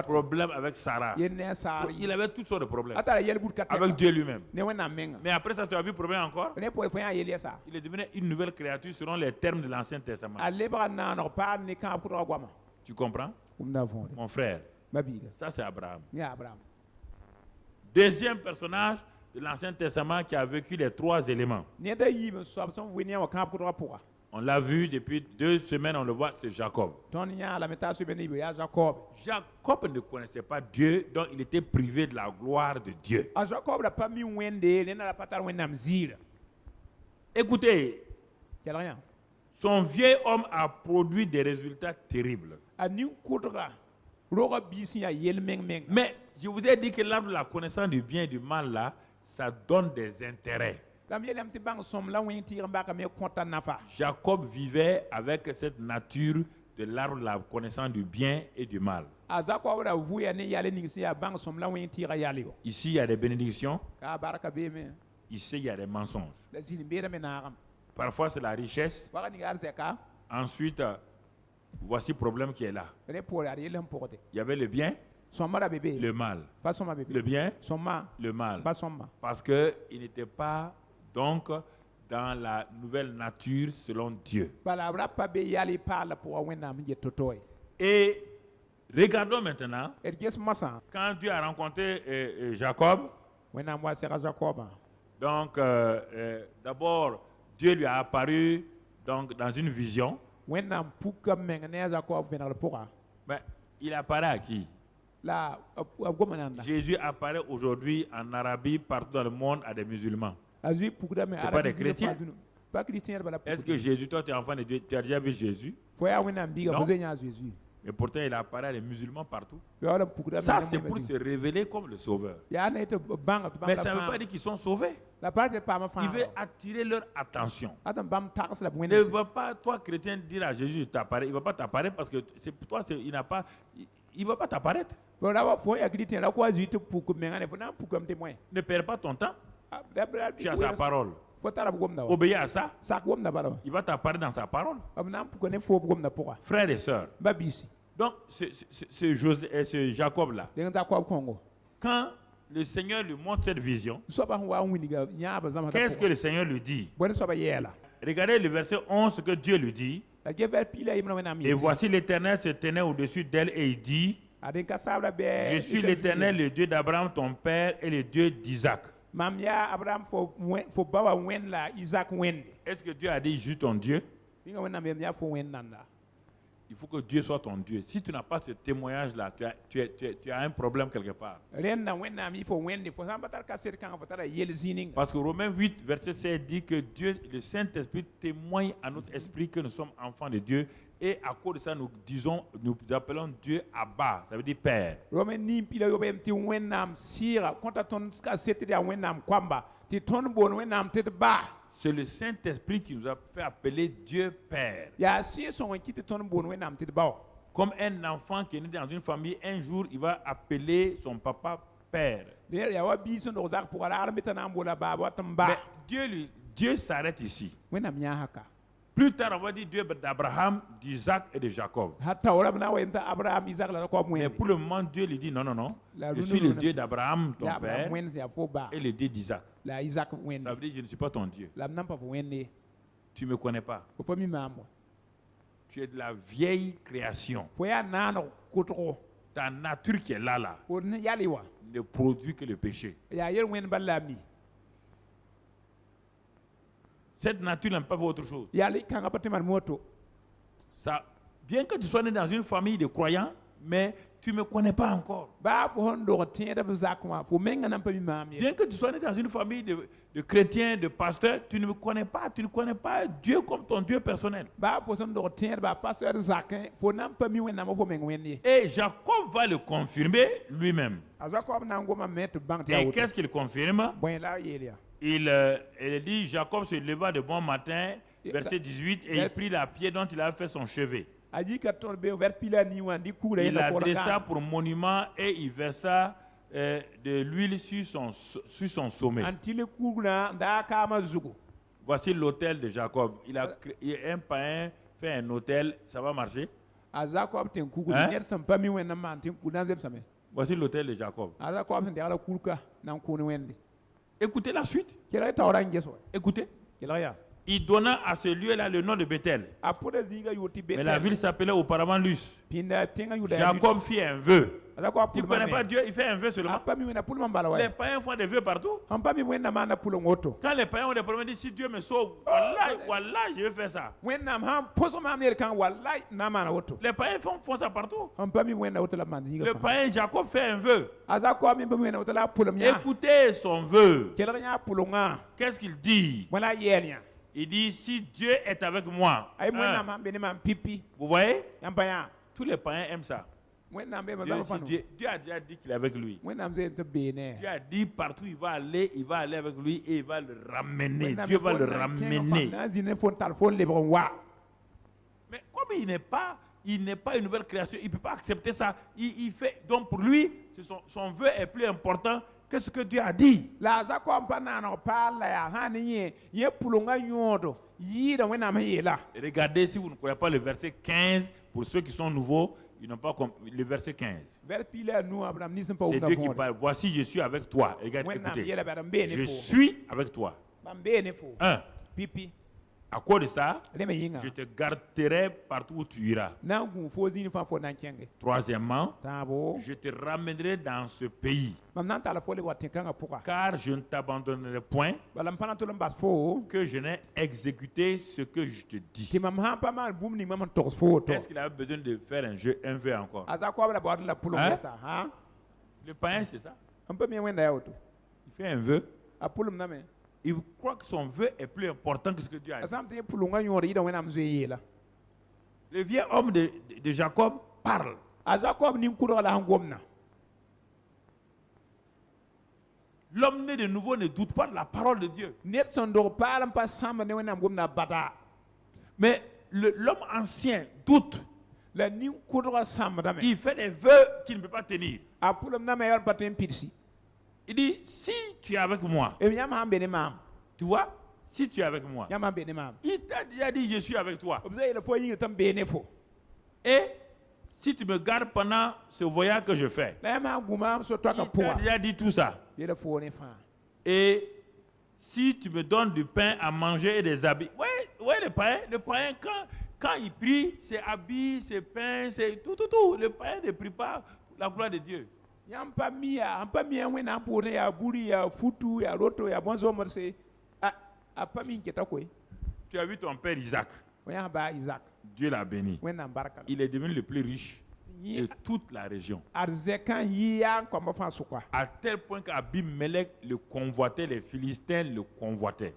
Problème avec Sarah. Il avait toutes sortes de problèmes. Avec Dieu lui-même. Mais après ça, tu as vu problème encore? Il est devenu une nouvelle créature selon les termes de l'Ancien Testament. Tu comprends? Mon frère. Ça, c'est Abraham. Deuxième personnage de l'Ancien Testament qui a vécu les trois éléments. On l'a vu depuis 2 semaines, on le voit, c'est Jacob. Jacob ne connaissait pas Dieu, donc il était privé de la gloire de Dieu. Écoutez, son vieil homme a produit des résultats terribles. Mais je vous ai dit que l'arbre de la connaissance du bien et du mal, là, ça donne des intérêts. Jacob vivait avec cette nature de l'arbre de la connaissance du bien et du mal. Ici, il y a des bénédictions. Ici, il y a des mensonges. Parfois, c'est la richesse. Ensuite, voici le problème qui est là. Il y avait le bien, le mal. Le bien, le mal. Parce qu'il n'était pas donc dans la nouvelle nature selon Dieu. Et regardons maintenant, quand Dieu a rencontré Jacob, donc d'abord Dieu lui a apparu donc, dans une vision. Mais il apparaît à qui? Jésus apparaît aujourd'hui en Arabie, partout dans le monde, à des musulmans. Ce n'est pas des chrétiens. Est-ce que Jésus, toi tu es enfant de Dieu, tu as déjà vu Jésus? Non. Mais pourtant il apparaît à des musulmans partout. Ça c'est pour se révéler comme le sauveur. Mais ça ne veut pas dire qu'ils sont sauvés. Il veut attirer leur attention. Ne va pas, toi chrétien, dire à Jésus de t'apparaître. Il ne va pas t'apparaître parce que c'est pour toi, il n'a pas... Il ne va pas t'apparaître. Ne perds pas ton temps. Tu as sa parole. Obéis à ça. Il va t'apparaître dans sa parole. Frères et sœurs. Donc, ce Jacob-là, quand le Seigneur lui montre cette vision, qu'est-ce que le Seigneur lui dit? Regardez le verset 11, ce que Dieu lui dit. Et voici l'Éternel se tenait au-dessus d'elle et il dit, je suis l'Éternel, le Dieu d'Abraham, ton père, et le Dieu d'Isaac. Est-ce que Dieu a dit, je suis ton Dieu? Il faut que Dieu soit ton Dieu. Si tu n'as pas ce témoignage-là, tu as un problème quelque part. Parce que Romains 8, verset 16 dit que Dieu, le Saint-Esprit témoigne à notre esprit que nous sommes enfants de Dieu. Et à cause de ça, nous appelons Dieu Abba, ça veut dire Père. C'est le Saint-Esprit qui nous a fait appeler Dieu Père. Comme un enfant qui est né dans une famille, un jour, il va appeler son papa Père. Mais Dieu s'arrête ici. Plus tard, on va dire Dieu d'Abraham, d'Isaac et de Jacob. Mais pour le moment, Dieu lui dit non, non, non. Je suis le Dieu d'Abraham, ton père, et le Dieu d'Isaac. Ça veut dire je ne suis pas ton Dieu. Tu ne me connais pas. Tu es de la vieille création. Ta nature qui est là, ne produit que le péché. Cette nature n'aime pas autre chose. Ça, bien que tu sois né dans une famille de croyants, mais tu ne me connais pas encore. Bien que tu sois né dans une famille de chrétiens, de pasteurs, tu ne me connais pas. Tu ne connais pas Dieu comme ton Dieu personnel. Et Jacob va le confirmer lui-même. Et qu'est-ce qu'il confirme? Il dit, Jacob se leva de bon matin, verset 18, et il prit la pierre dont il avait fait son chevet. Il la dressa pour monument et il versa de l'huile sur son sommet. Voici l'autel de Jacob. Un païen fait un autel, ça va marcher? Hein? Voici l'autel de Jacob. Écoutez la suite. Écoutez. Il donna à ce lieu-là le nom de Bethel. Mais la ville s'appelait auparavant Luz. Jacob fit un vœu. Il ne connaît pas Dieu, il fait un vœu seulement. Les païens font des vœux partout. Quand les païens ont des problèmes, ils disent si Dieu me sauve, wallah, je vais faire ça. Les païens font ça partout. Le païen Jacob fait un vœu. Écoutez son vœu. Qu'est-ce qu'il dit? Il dit si Dieu est avec moi. Vous voyez? Tous les païens aiment ça. Dieu a déjà dit qu'il est avec lui. Dieu a dit partout il va aller avec lui et il va le ramener. Dieu va le ramener. Mais comme il n'est pas une nouvelle création, il ne peut pas accepter ça. Il fait, donc pour lui, son vœu est plus important que ce que Dieu a dit. Regardez si vous ne croyez pas le verset 15, pour ceux qui sont nouveaux, ils n'ont pas compris le verset 15. C'est Dieu qui parle. Voici, je suis avec toi. Regardez, écoutez. Je suis avec toi. 1. À cause de ça, je te garderai partout où tu iras. Troisièmement, je te ramènerai dans ce pays. Car je ne t'abandonnerai point que je n'ai exécuté ce que je te dis. Est-ce qu'il avait besoin de faire un vœu encore? Hein? Le païen, c'est ça. Il fait un vœu. Il croit que son vœu est plus important que ce que Dieu a dit. Le vieux homme de Jacob parle. L'homme né de nouveau ne doute pas de la parole de Dieu. Mais l'homme ancien doute. Il fait des vœux qu'il ne peut pas tenir. Il dit, si tu es avec moi, tu vois, si tu es avec moi, il t'a déjà dit, je suis avec toi. Et si tu me gardes pendant ce voyage que je fais, il t'a déjà dit tout ça. Et si tu me donnes du pain à manger et des habits, ouais, le païen quand il prie, c'est habits, c'est pain, c'est tout. Le païen ne prie pas la gloire de Dieu. Tu as vu ton père Isaac. Dieu l'a béni. Il est devenu le plus riche de toute la région. À tel point qu'Abimelech le convoitait, les Philistins le convoitaient.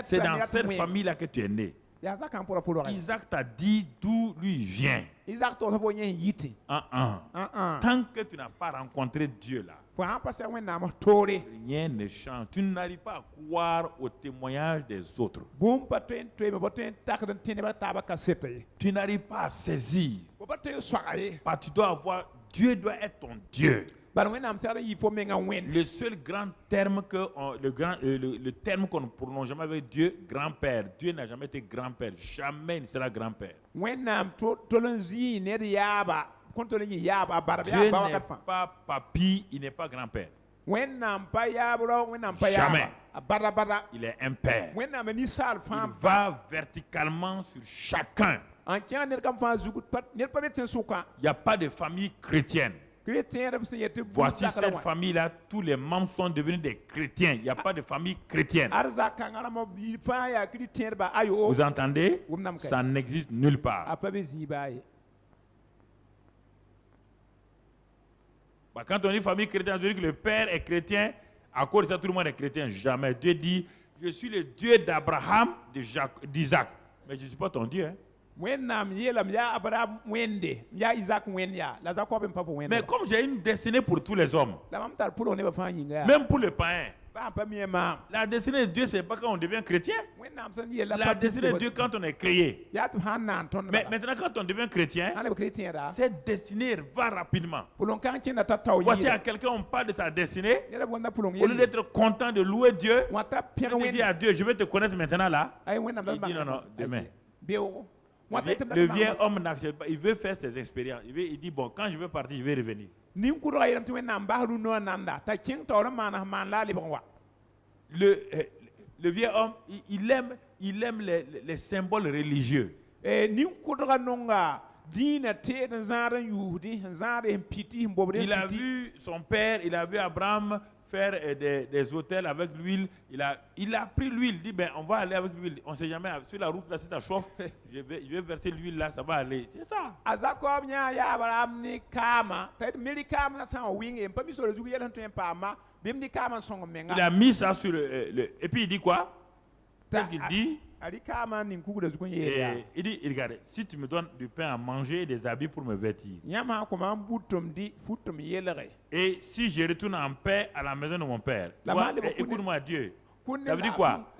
C'est dans cette famille-là que tu es né. Isaac t'a dit d'où lui vient. Tant que tu n'as pas rencontré Dieu là, rien ne change. Tu n'arrives pas à croire au témoignage des autres. Tu n'arrives pas à saisir. Tu dois avoir, Dieu doit être ton Dieu. Le seul grand terme le terme qu'on ne prononce jamais avec Dieu, grand-père. Dieu n'a jamais été grand-père. Jamais il ne sera grand-père. Dieu n'est pas papy, il n'est pas grand-père. Jamais. Il est un père. Il va verticalement sur chacun. Il n'y a pas de famille chrétienne. Voici cette famille-là, tous les membres sont devenus des chrétiens. Il n'y a pas de famille chrétienne. Vous entendez? Ça n'existe nulle part. Quand on dit famille chrétienne, on dit que le père est chrétien. À cause de ça, tout le monde est chrétien. Jamais. Dieu dit, je suis le Dieu d'Abraham, d'Isaac. Mais je ne suis pas ton Dieu. Hein? Mais comme j'ai une destinée pour tous les hommes, même pour le païen, La destinée de Dieu, c'est pas quand on devient chrétien. La destinée de Dieu, quand on est créé. Mais maintenant, quand on devient chrétien, cette destinée va rapidement. Voici à quelqu'un, on parle de sa destinée. Au lieu d'être content de louer Dieu, il dit à Dieu, je vais te connaître maintenant là. Il dit non, non, demain. Le vieil homme n'accepte pas, il veut faire ses expériences. Il dit, bon, quand je vais partir, je vais revenir. Le vieil homme, il aime les symboles religieux. Il a vu son père, il a vu Abraham faire des autels avec l'huile. Il a pris l'huile, il dit ben on va aller avec l'huile. On ne sait jamais, sur la route là, si ça chauffe, je vais verser l'huile là, ça va aller. C'est ça. Il a mis ça sur et puis il dit quoi? Qu'est-ce qu'il dit? Il dit, regarde, si tu me donnes du pain à manger et des habits pour me vêtir, et si je retourne en paix à la maison de mon père, écoute-moi Dieu, ça veut dire quoi?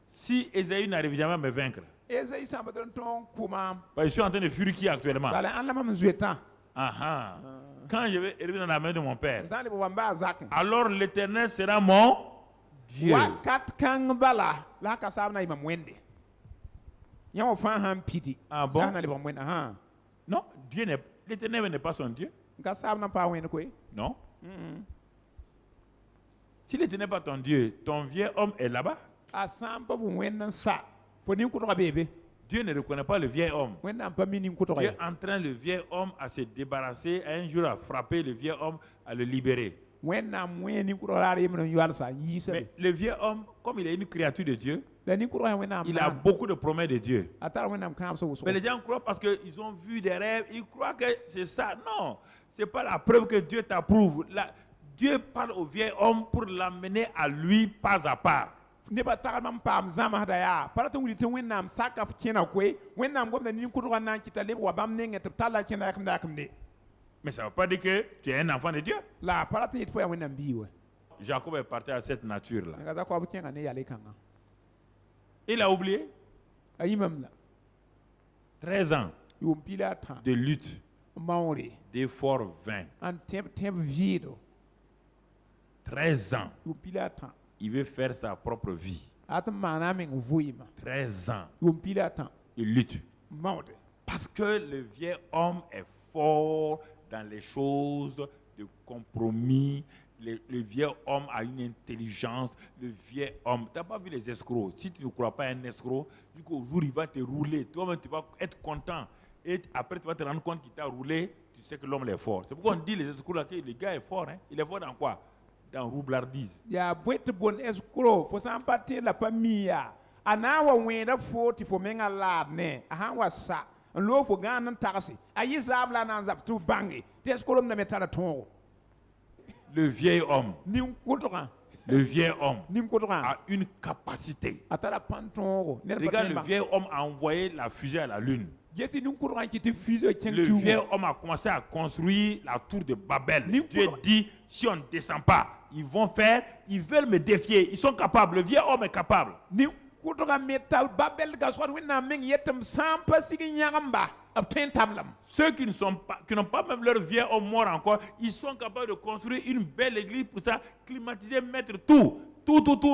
Si Ésaïe n'arrive jamais à me vaincre, je suis en train de fuir actuellement. Quand je vais arriver dans la main de mon père, alors l'Éternel sera mon Dieu. Ah bon? Non, l'Éternel n'est pas son Dieu. Non. Si l'Éternel n'est pas ton Dieu, ton vieux homme est là-bas. Dieu ne reconnaît pas le vieil homme. Dieu entraîne le vieil homme à se débarrasser, un jour à frapper le vieil homme, à le libérer. Mais le vieux homme, comme il est une créature de Dieu, il a beaucoup de promesses de Dieu. Mais les gens croient parce qu'ils ont vu des rêves, ils croient que c'est ça. Non, ce n'est pas la preuve que Dieu t'approuve. Dieu parle au vieil homme pour l'amener à lui pas à pas. Mais ça ne veut pas dire que tu es un enfant de Dieu. Jacob est parti à cette nature-là. Il a oublié 13 ans de lutte, d'efforts vains. 13 ans. Il veut faire sa propre vie. 13 ans. Il lutte. Parce que le vieil homme est fort dans les choses de compromis. Le vieil homme a une intelligence. Le vieil homme, tu n'as pas vu les escrocs. Si tu ne crois pas à un escroc, du coup, au jour il va te rouler. Toi-même, tu vas être content. Et après, tu vas te rendre compte qu'il t'a roulé. Tu sais que l'homme est fort. C'est pourquoi on dit les escrocs là que le gars est fort. Hein? Il est fort dans quoi? Dans roublardise. Il y a beaucoup de escrocs. Il faut s'en partir la famille. Anawa wenda foti fo menga ladne aha wasa lo fo ganan taxi ayi zabla nan zaptu bangi tes kolom na metala ton. Le vieil homme a une capacité. Regarde, le vieil homme a envoyé la fusée à la lune. Le vieil homme a commencé à construire la tour de Babel. Dieu dit, si on ne descend pas, ils veulent me défier. Ils sont capables. Le vieil homme est capable. Ceux qui n'ont pas même leur vieux homme mort encore, ils sont capables de construire une belle église pour ça, climatiser, mettre tout,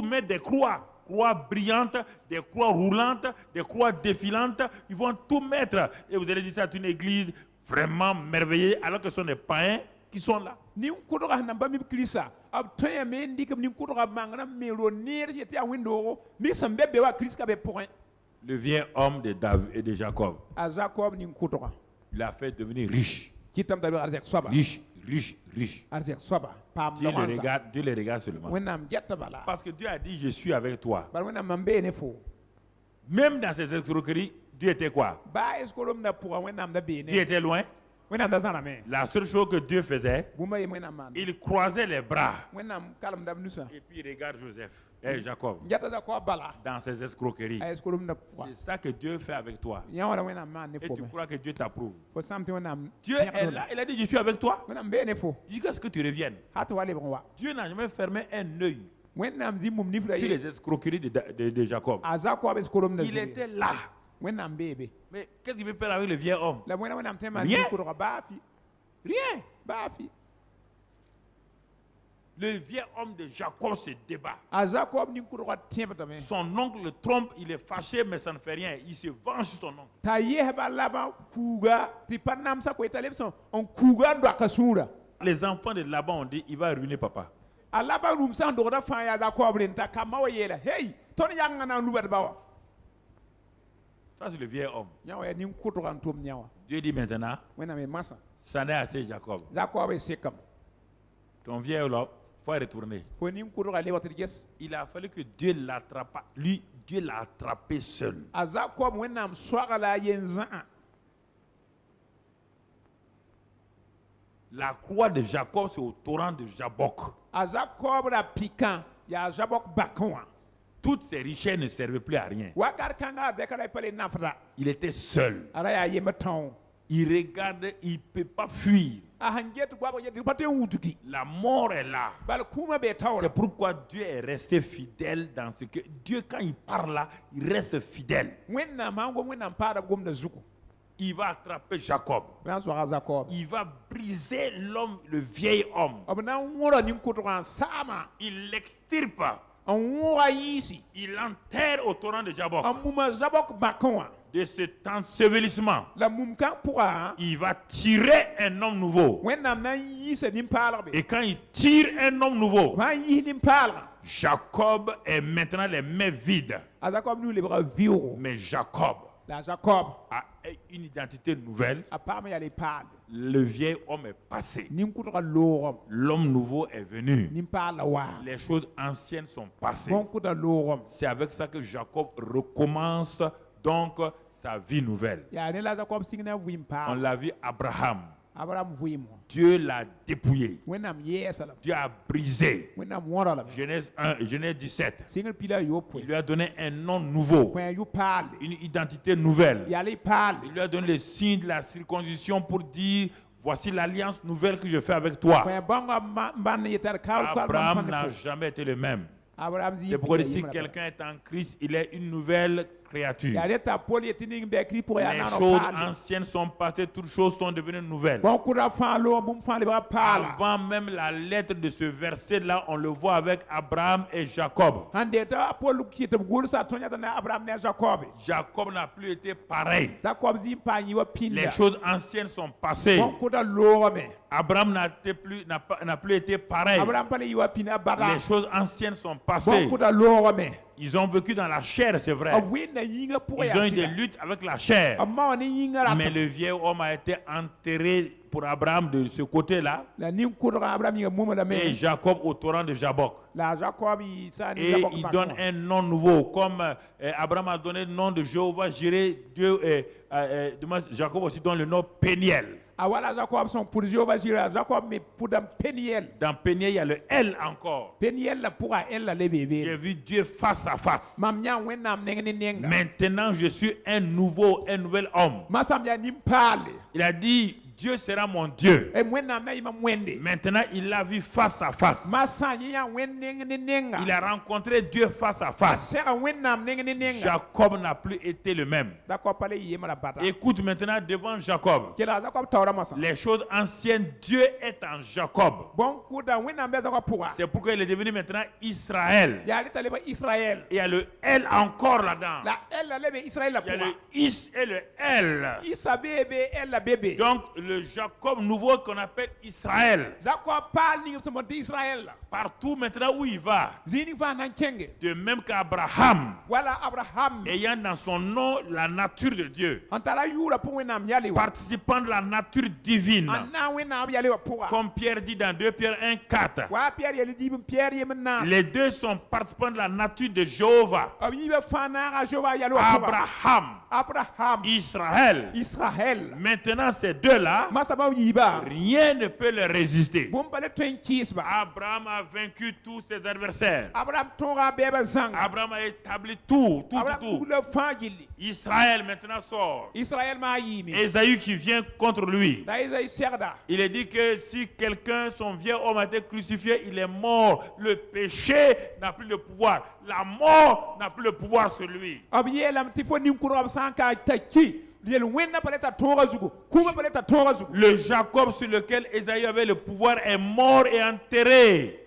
mettre des croix brillantes, des croix roulantes, des croix défilantes, ils vont tout mettre. Et vous allez dire ça, c'est une église vraiment merveilleuse, alors que ce sont des païens qui sont là. Le vieil homme de David et de Jacob, il a fait devenir riche. Riche. Dieu les regarde seulement. Parce que Dieu a dit, je suis avec toi. Même dans ces escroqueries, Dieu était quoi? Dieu était loin. La seule chose que Dieu faisait, il croisait les bras. Et puis il regarde Joseph et Jacob dans ses escroqueries. C'est ça que Dieu fait avec toi. Et tu crois que Dieu t'approuve. Dieu est là, il a dit, je suis avec toi. Jusqu'à ce que tu reviennes. Dieu n'a jamais fermé un œil sur les escroqueries de Jacob. Il était là. Mais qu'est-ce qu'il peut faire avec le vieil homme? Rien. Rien. Le vieil homme de Jacob se débat. Son oncle le trompe, il est fâché, mais ça ne fait rien. Il se venge sur son oncle. Les enfants de Laban ont dit, il va ruiner papa. Ça c'est le vieil homme. Dieu dit maintenant, ça n'est assez Jacob. Ton vieil homme, il faut retourner. Il a fallu que Dieu l'attrape. Lui, Dieu l'a attrapé seul. La croix de Jacob, c'est au torrent de Jabok. Toutes ces richesses ne servaient plus à rien. Il était seul. Il regarde, il ne peut pas fuir. La mort est là. C'est pourquoi Dieu est resté fidèle dans ce que Dieu, quand il parle là, il reste fidèle. Il va attraper Jacob. Il va briser l'homme, le vieil homme. Il l'extirpe. Il enterre au torrent de Jabok. De cet ensevelissement, il va tirer un homme nouveau. Et quand il tire un homme nouveau, Jacob est maintenant les mains vides. Mais Jacob a une identité nouvelle. Le vieil homme est passé. L'homme nouveau est venu. Les choses anciennes sont passées. C'est avec ça que Jacob recommence donc sa vie nouvelle. On l'a vu Abraham. Dieu l'a dépouillé. Dieu a brisé. Genèse 1, Genèse 17. Il lui a donné un nom nouveau, une identité nouvelle. Il lui a donné le signe de la circoncision pour dire: voici l'alliance nouvelle que je fais avec toi. Abraham n'a jamais été le même. C'est pourquoi si quelqu'un est en Christ, il est une nouvelle créature. Les choses anciennes sont passées, toutes choses sont devenues nouvelles. Avant même la lettre de ce verset-là, on le voit avec Abraham et Jacob. Jacob n'a plus été pareil. Les choses anciennes sont passées. Abraham n'a plus été pareil. Les choses anciennes sont passées. Ils ont vécu dans la chair, c'est vrai. Ils ont eu des luttes avec la chair. Mais le vieil homme a été enterré pour Abraham de ce côté-là. Et Jacob au torrent de Jabok. Et il donne un nom nouveau. Comme Abraham a donné le nom de Jéhovah Jireh, Dieu, Jacob aussi donne le nom Péniel. Dans Péniel, il y a le L encore. J'ai vu Dieu face à face. Maintenant, je suis un nouvel homme. Il a dit: Dieu sera mon Dieu. Maintenant, il l'a vu face à face. Il a rencontré Dieu face à face. Jacob n'a plus été le même. Écoute maintenant devant Jacob. Les choses anciennes, Dieu est en Jacob. C'est pourquoi il est devenu maintenant Israël. Et il y a le L encore là-dedans. Il y a le Is et le L. Donc, le Jacob nouveau qu'on appelle Israël. Partout maintenant où il va. De même qu'Abraham, ayant dans son nom la nature de Dieu, participant de la nature divine, comme Pierre dit dans 2 Pierre 1, 4. Les deux sont participants de la nature de Jéhovah. Abraham, Israël. Maintenant ces deux-là là, rien ne peut le résister. Abraham a vaincu tous ses adversaires. Abraham a établi tout. Israël maintenant sort. Ésaü qui vient contre lui. Il est dit que si quelqu'un, son vieux homme a été crucifié, il est mort. Le péché n'a plus de pouvoir. La mort n'a plus de pouvoir sur lui. Le Jacob sur lequel Ésaü avait le pouvoir est mort et enterré.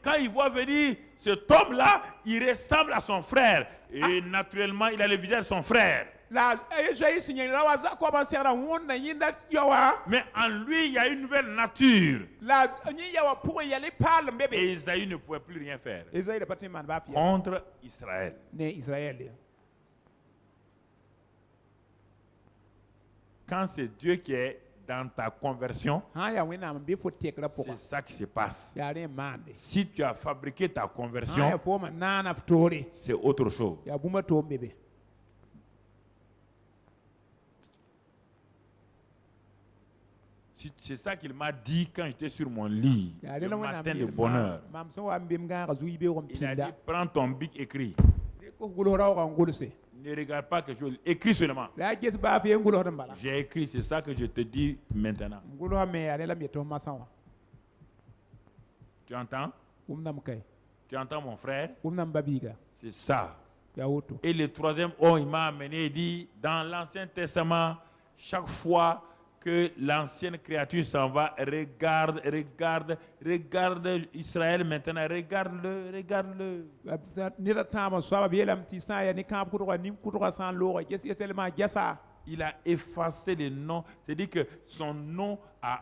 Quand il voit venir cet homme-là, il ressemble à son frère. Et naturellement, il a le visage de son frère. Mais en lui, il y a une nouvelle nature. Et Ésaü ne pouvait plus rien faire contre Israël. Quand c'est Dieu qui est dans ta conversion, c'est ça qui se passe. Si tu as fabriqué ta conversion, c'est autre chose. C'est ça qu'il m'a dit quand j'étais sur mon lit, le matin de bonheur. Il a dit, prends ton bic, écris. Ne regarde pas quelque chose, écris seulement. J'ai écrit, c'est ça que je te dis maintenant. Tu entends? Tu entends mon frère? C'est ça. Et le troisième homme, il m'a amené, il dit, dans l'Ancien Testament, chaque fois que l'ancienne créature s'en va, regarde Israël maintenant, regarde-le. Il a effacé les noms, c'est-à-dire que son nom a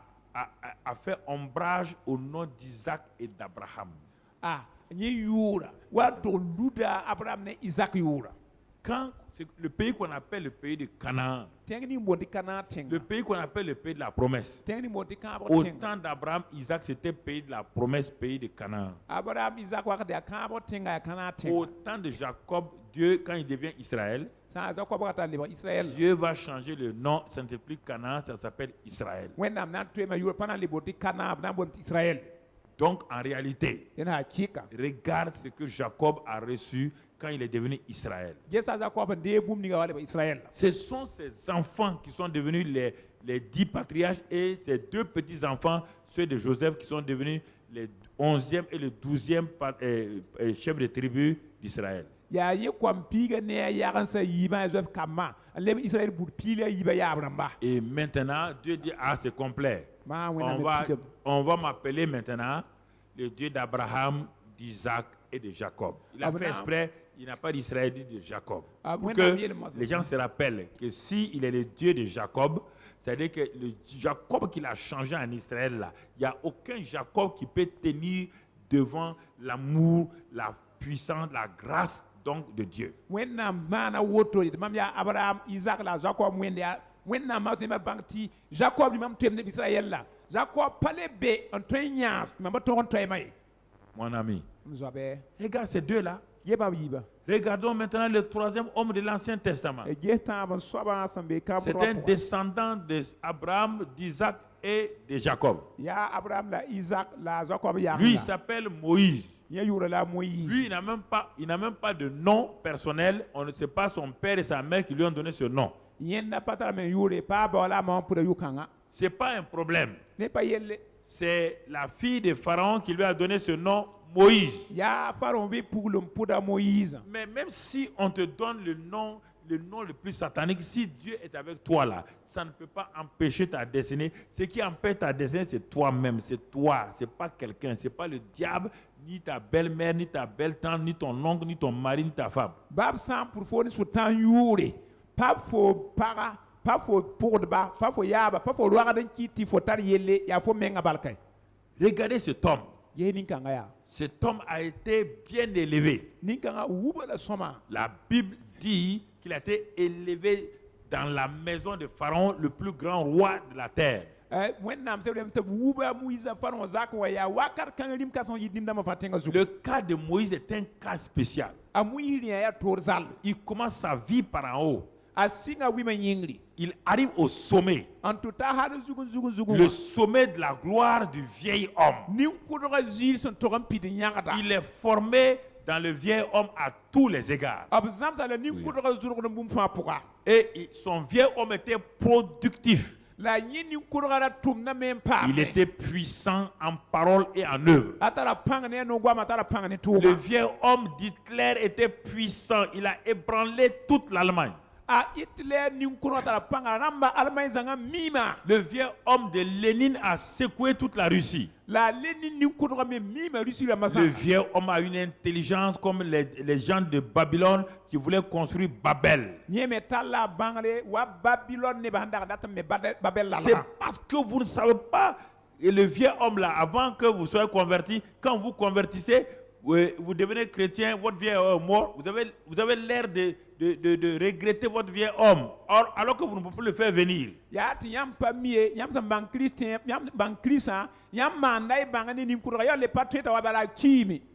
fait ombrage au nom d'Isaac et d'Abraham. Quand le pays qu'on appelle le pays de Canaan, le pays qu'on appelle le pays de la promesse, au temps d'Abraham, Isaac, c'était le pays de la promesse, pays de Canaan. Au temps de Jacob, Dieu, quand il devient Israël, Dieu va changer le nom, ça ne s'appelle plus Canaan, ça s'appelle Israël. Donc en réalité, regarde ce que Jacob a reçu quand il est devenu Israël. Ce sont ces enfants qui sont devenus les 10 patriarches et ces 2 petits-enfants, ceux de Joseph, qui sont devenus les 11e et le 12e chefs de tribu d'Israël. Et maintenant, Dieu dit, c'est complet. On va m'appeler maintenant le Dieu d'Abraham, d'Isaac et de Jacob. Il a fait exprès, il n'a pas d'Israël, il dit de Jacob. Pour que les gens se rappellent que s'il est le Dieu de Jacob, c'est-à-dire que le Jacob qu'il a changé en Israël, là, il n'y a aucun Jacob qui peut tenir devant l'amour, la puissance, la grâce donc de Dieu. Mon ami, regarde ces deux-là. Regardons maintenant le troisième homme de l'Ancien Testament. C'est un descendant d'Abraham, d'Isaac et de Jacob. Lui, il s'appelle Moïse. Lui, il n'a même pas de nom personnel. On ne sait pas son père et sa mère qui lui ont donné ce nom. Ce n'est pas un problème. C'est la fille de Pharaon qui lui a donné ce nom, Moïse. Mais même si on te donne le nom le plus satanique, si Dieu est avec toi là, ça ne peut pas empêcher ta destinée. Ce qui empêche ta destinée, c'est toi-même, c'est toi, c'est pas quelqu'un, c'est pas le diable, ni ta belle-mère, ni ta belle-tante, ni ton oncle, ni ton mari, ni ta femme. Regardez cet homme. Cet homme a été bien élevé. La Bible dit qu'il a été élevé dans la maison de Pharaon, le plus grand roi de la terre. Le cas de Moïse est un cas spécial. Il commence sa vie par en haut. il arrive au sommet. Le sommet de la gloire du vieil homme. Il est formé dans le vieil homme à tous les égards. Et son vieil homme était productif. Il était puissant en parole et en œuvre. Le vieil homme d'Hitler était puissant. Il a ébranlé toute l'Allemagne. Le vieux homme de Lénine a secoué toute la Russie. Le vieux homme a une intelligence comme les gens de Babylone qui voulaient construire Babel. C'est parce que vous ne savez pas, et le vieux homme là, avant que vous soyez converti, quand vous convertissez, vous devenez chrétien, votre vieux homme est mort, vous avez l'air de regretter votre vieux homme, alors que vous ne pouvez plus le faire venir.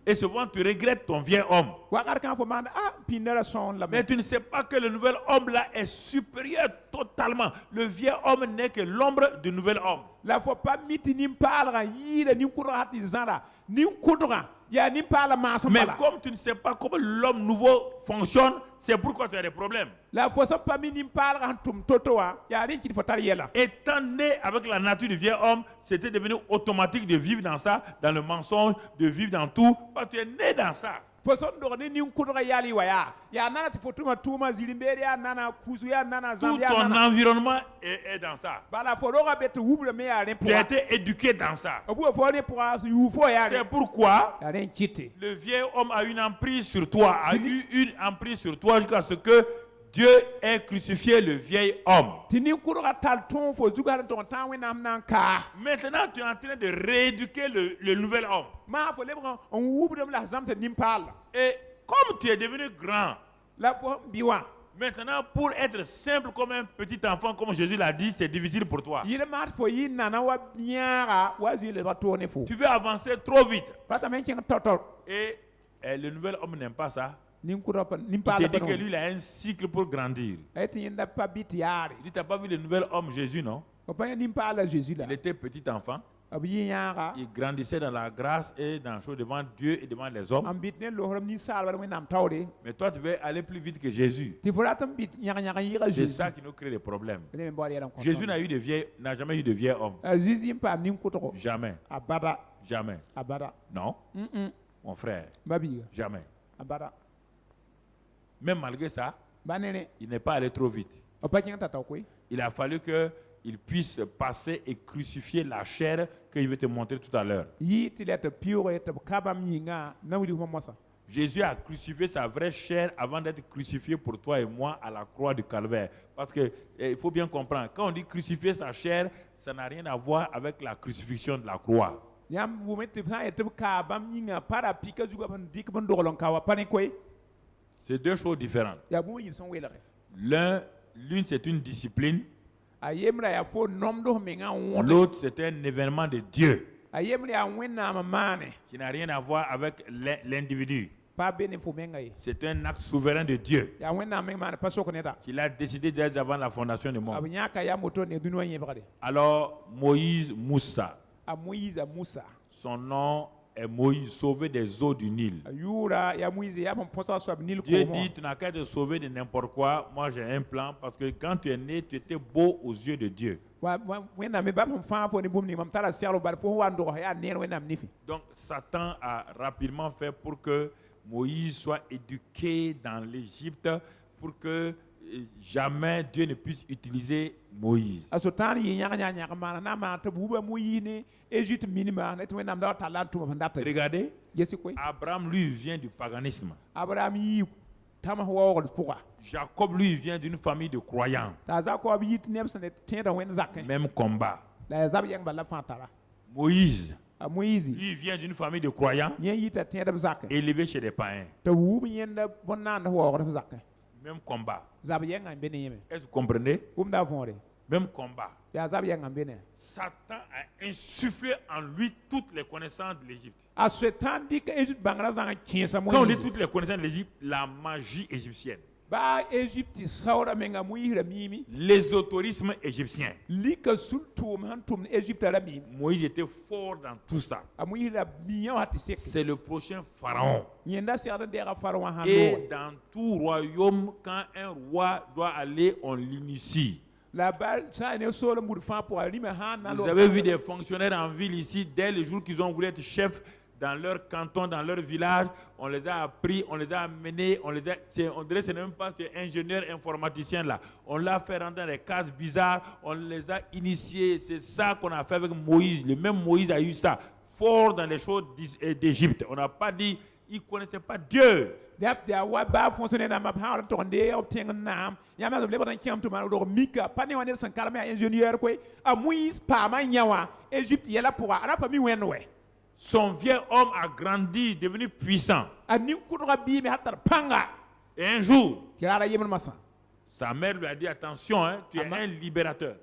Et souvent tu regrettes ton vieux homme. Mais tu ne sais pas que le nouvel homme là est supérieur totalement. Le vieux homme n'est que l'ombre du nouvel homme. Mais comme tu ne sais pas comment l'homme nouveau fonctionne, c'est pourquoi tu as des problèmes. Étant né avec la nature du vieil homme, c'était devenu automatique de vivre dans ça, dans le mensonge, de vivre dans tout. Parce que tu es né dans ça. Tout ton environnement est dans ça. Tu as été éduqué dans ça. C'est pourquoi le vieil homme a une emprise sur toi, a eu une emprise sur toi jusqu'à ce que Dieu ait crucifié le vieil homme. Maintenant, tu es en train de rééduquer le nouvel homme. Et comme tu es devenu grand, maintenant, pour être simple comme un petit enfant, comme Jésus l'a dit, c'est difficile pour toi. Tu veux avancer trop vite. Et le nouvel homme n'aime pas ça. Il te dit que lui, il a un cycle pour grandir. Il dit, t'as pas vu le nouvel homme Jésus, non? Il était petit enfant. Il grandissait dans la grâce et dans la chose devant Dieu et devant les hommes. Mais toi, tu veux aller plus vite que Jésus. C'est ça qui nous crée des problèmes. Jésus n'a jamais eu de vieil homme. Jamais. Jamais. Non. Mon frère. Jamais. Même malgré ça, il n'est pas allé trop vite. Il a fallu qu'il puisse passer et crucifier la chair que je vais te montrer tout à l'heure. Jésus a crucifié sa vraie chair avant d'être crucifié pour toi et moi à la croix du Calvaire. Parce que il faut bien comprendre, quand on dit crucifier sa chair, ça n'a rien à voir avec la crucifixion de la croix. C'est deux choses différentes. L'une c'est une discipline. L'autre c'est un événement de Dieu qui n'a rien à voir avec l'individu. C'est un acte souverain de Dieu qu'il a décidé d'être avant la fondation du monde. Alors Moïse Moussa, son nom est Moïse, sauvé des eaux du Nil. Dieu dit, tu n'as qu'à te sauver de n'importe quoi. Moi j'ai un plan parce que quand tu es né, tu étais beau aux yeux de Dieu. Donc Satan a rapidement fait pour que Moïse soit éduqué dans l'Égypte pour que jamais Dieu ne puisse utiliser Moïse. Regardez, Abraham lui vient du paganisme. Jacob lui vient d'une famille de croyants. Même combat. Moïse lui vient d'une famille de croyants élevé chez des païens. Même combat. Est-ce que vous comprenez? Même combat. Satan a insufflé en lui toutes les connaissances de l'Égypte. Quand on dit toutes les connaissances de l'Égypte, la magie égyptienne. L'ésotourisme égyptien. Moïse était fort dans tout ça. C'est le prochain pharaon. Et dans tout royaume, quand un roi doit aller, on l'initie. Vous avez vu des fonctionnaires en ville ici, dès le jour qu'ils ont voulu être chefs dans leur canton, dans leur village, on les a appris, on les a amenés, on dirait que ce n'est même pas ces ingénieurs informaticiens là. On l'a fait rentrer dans des cases bizarres, on les a initiés. C'est ça qu'on a fait avec Moïse. Le même Moïse a eu ça, fort dans les choses d'Égypte. On n'a pas dit, il ne connaissait pas Dieu. Son vieil homme a grandi, devenu puissant. Et un jour, sa mère lui a dit, attention, hein, tu es un libérateur.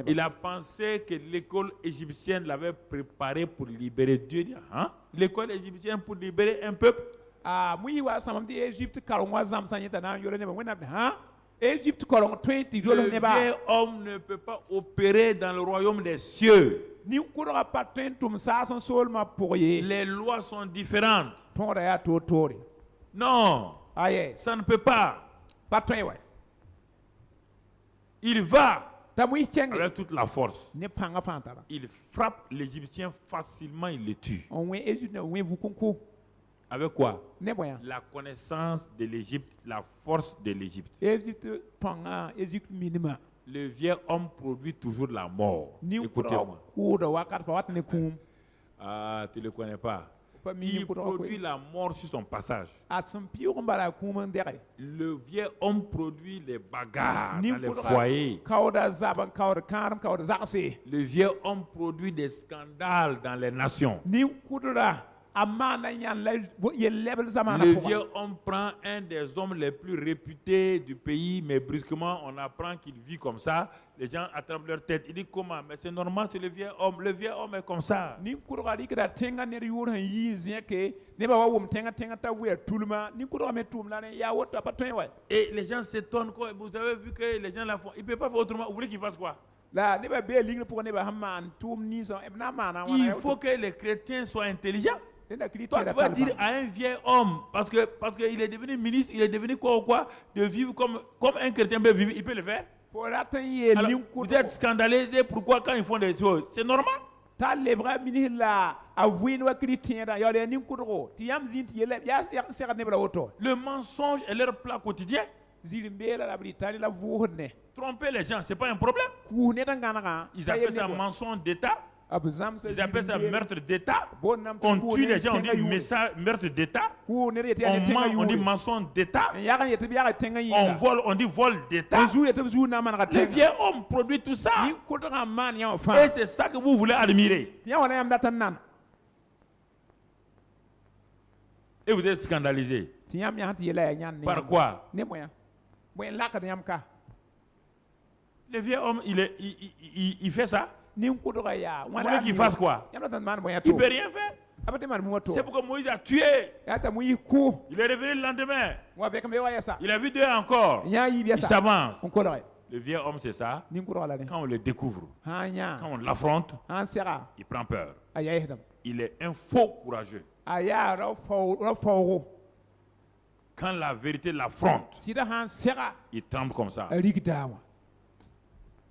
Il a pensé que l'école égyptienne l'avait préparé pour libérer Dieu. Hein? L'école égyptienne pour libérer un peuple. Le vieil homme ne peut pas opérer dans le royaume des cieux. Les lois sont différentes. Non, ça ne peut pas. Il va avec toute la force. Il frappe l'Égyptien facilement, il le tue. Avec quoi? La connaissance de l'Égypte, la force de l'Égypte. Le vieux homme produit toujours la mort. Écoutez-moi. Ah, tu ne le connais pas. Il produit la mort sur son passage. Le vieux homme produit les bagarres dans les foyers. Le vieux homme produit des scandales dans les nations. Le vieux homme prend un des hommes les plus réputés du pays, mais brusquement on apprend qu'il vit comme ça. Les gens attrapent leur tête. Il dit comment? Mais c'est normal, c'est le vieux homme. Le vieux homme est comme ça. Et les gens s'étonnent. Vous avez vu que les gens la font. Ils ne peuvent pas faire autrement. Vous voulez qu'ils fassent quoi? Il faut que les chrétiens soient intelligents. Toi, tu vas dire à un vieil homme, parce qu'il est devenu ministre, il est devenu quoi ou quoi, de vivre comme un chrétien peut vivre, il peut le faire. Alors, vous êtes scandalisé pourquoi quand ils font des choses. C'est normal. Le mensonge est leur plat quotidien. Tromper les gens, ce n'est pas un problème. Ils appellent ça mensonge d'État. Ils appellent ça meurtre d'État. On tue les gens, on dit meurtre d'État. On ment, on dit mensonge d'État. On vole, on dit vol d'État. Le vieux homme produit tout ça. Et c'est ça que vous voulez admirer. Et vous êtes scandalisé. Par quoi? Le vieux homme, il fait ça. Vous voulez qu'il fasse quoi? Il ne peut rien faire. C'est pourquoi Moïse a tué. Il est revenu le lendemain. Il a vu Dieu encore. Il s'avance. Le vieux homme, c'est ça. Quand on le découvre, quand on l'affronte, il prend peur. Il est un faux courageux. Quand la vérité l'affronte, il tremble comme ça. Tu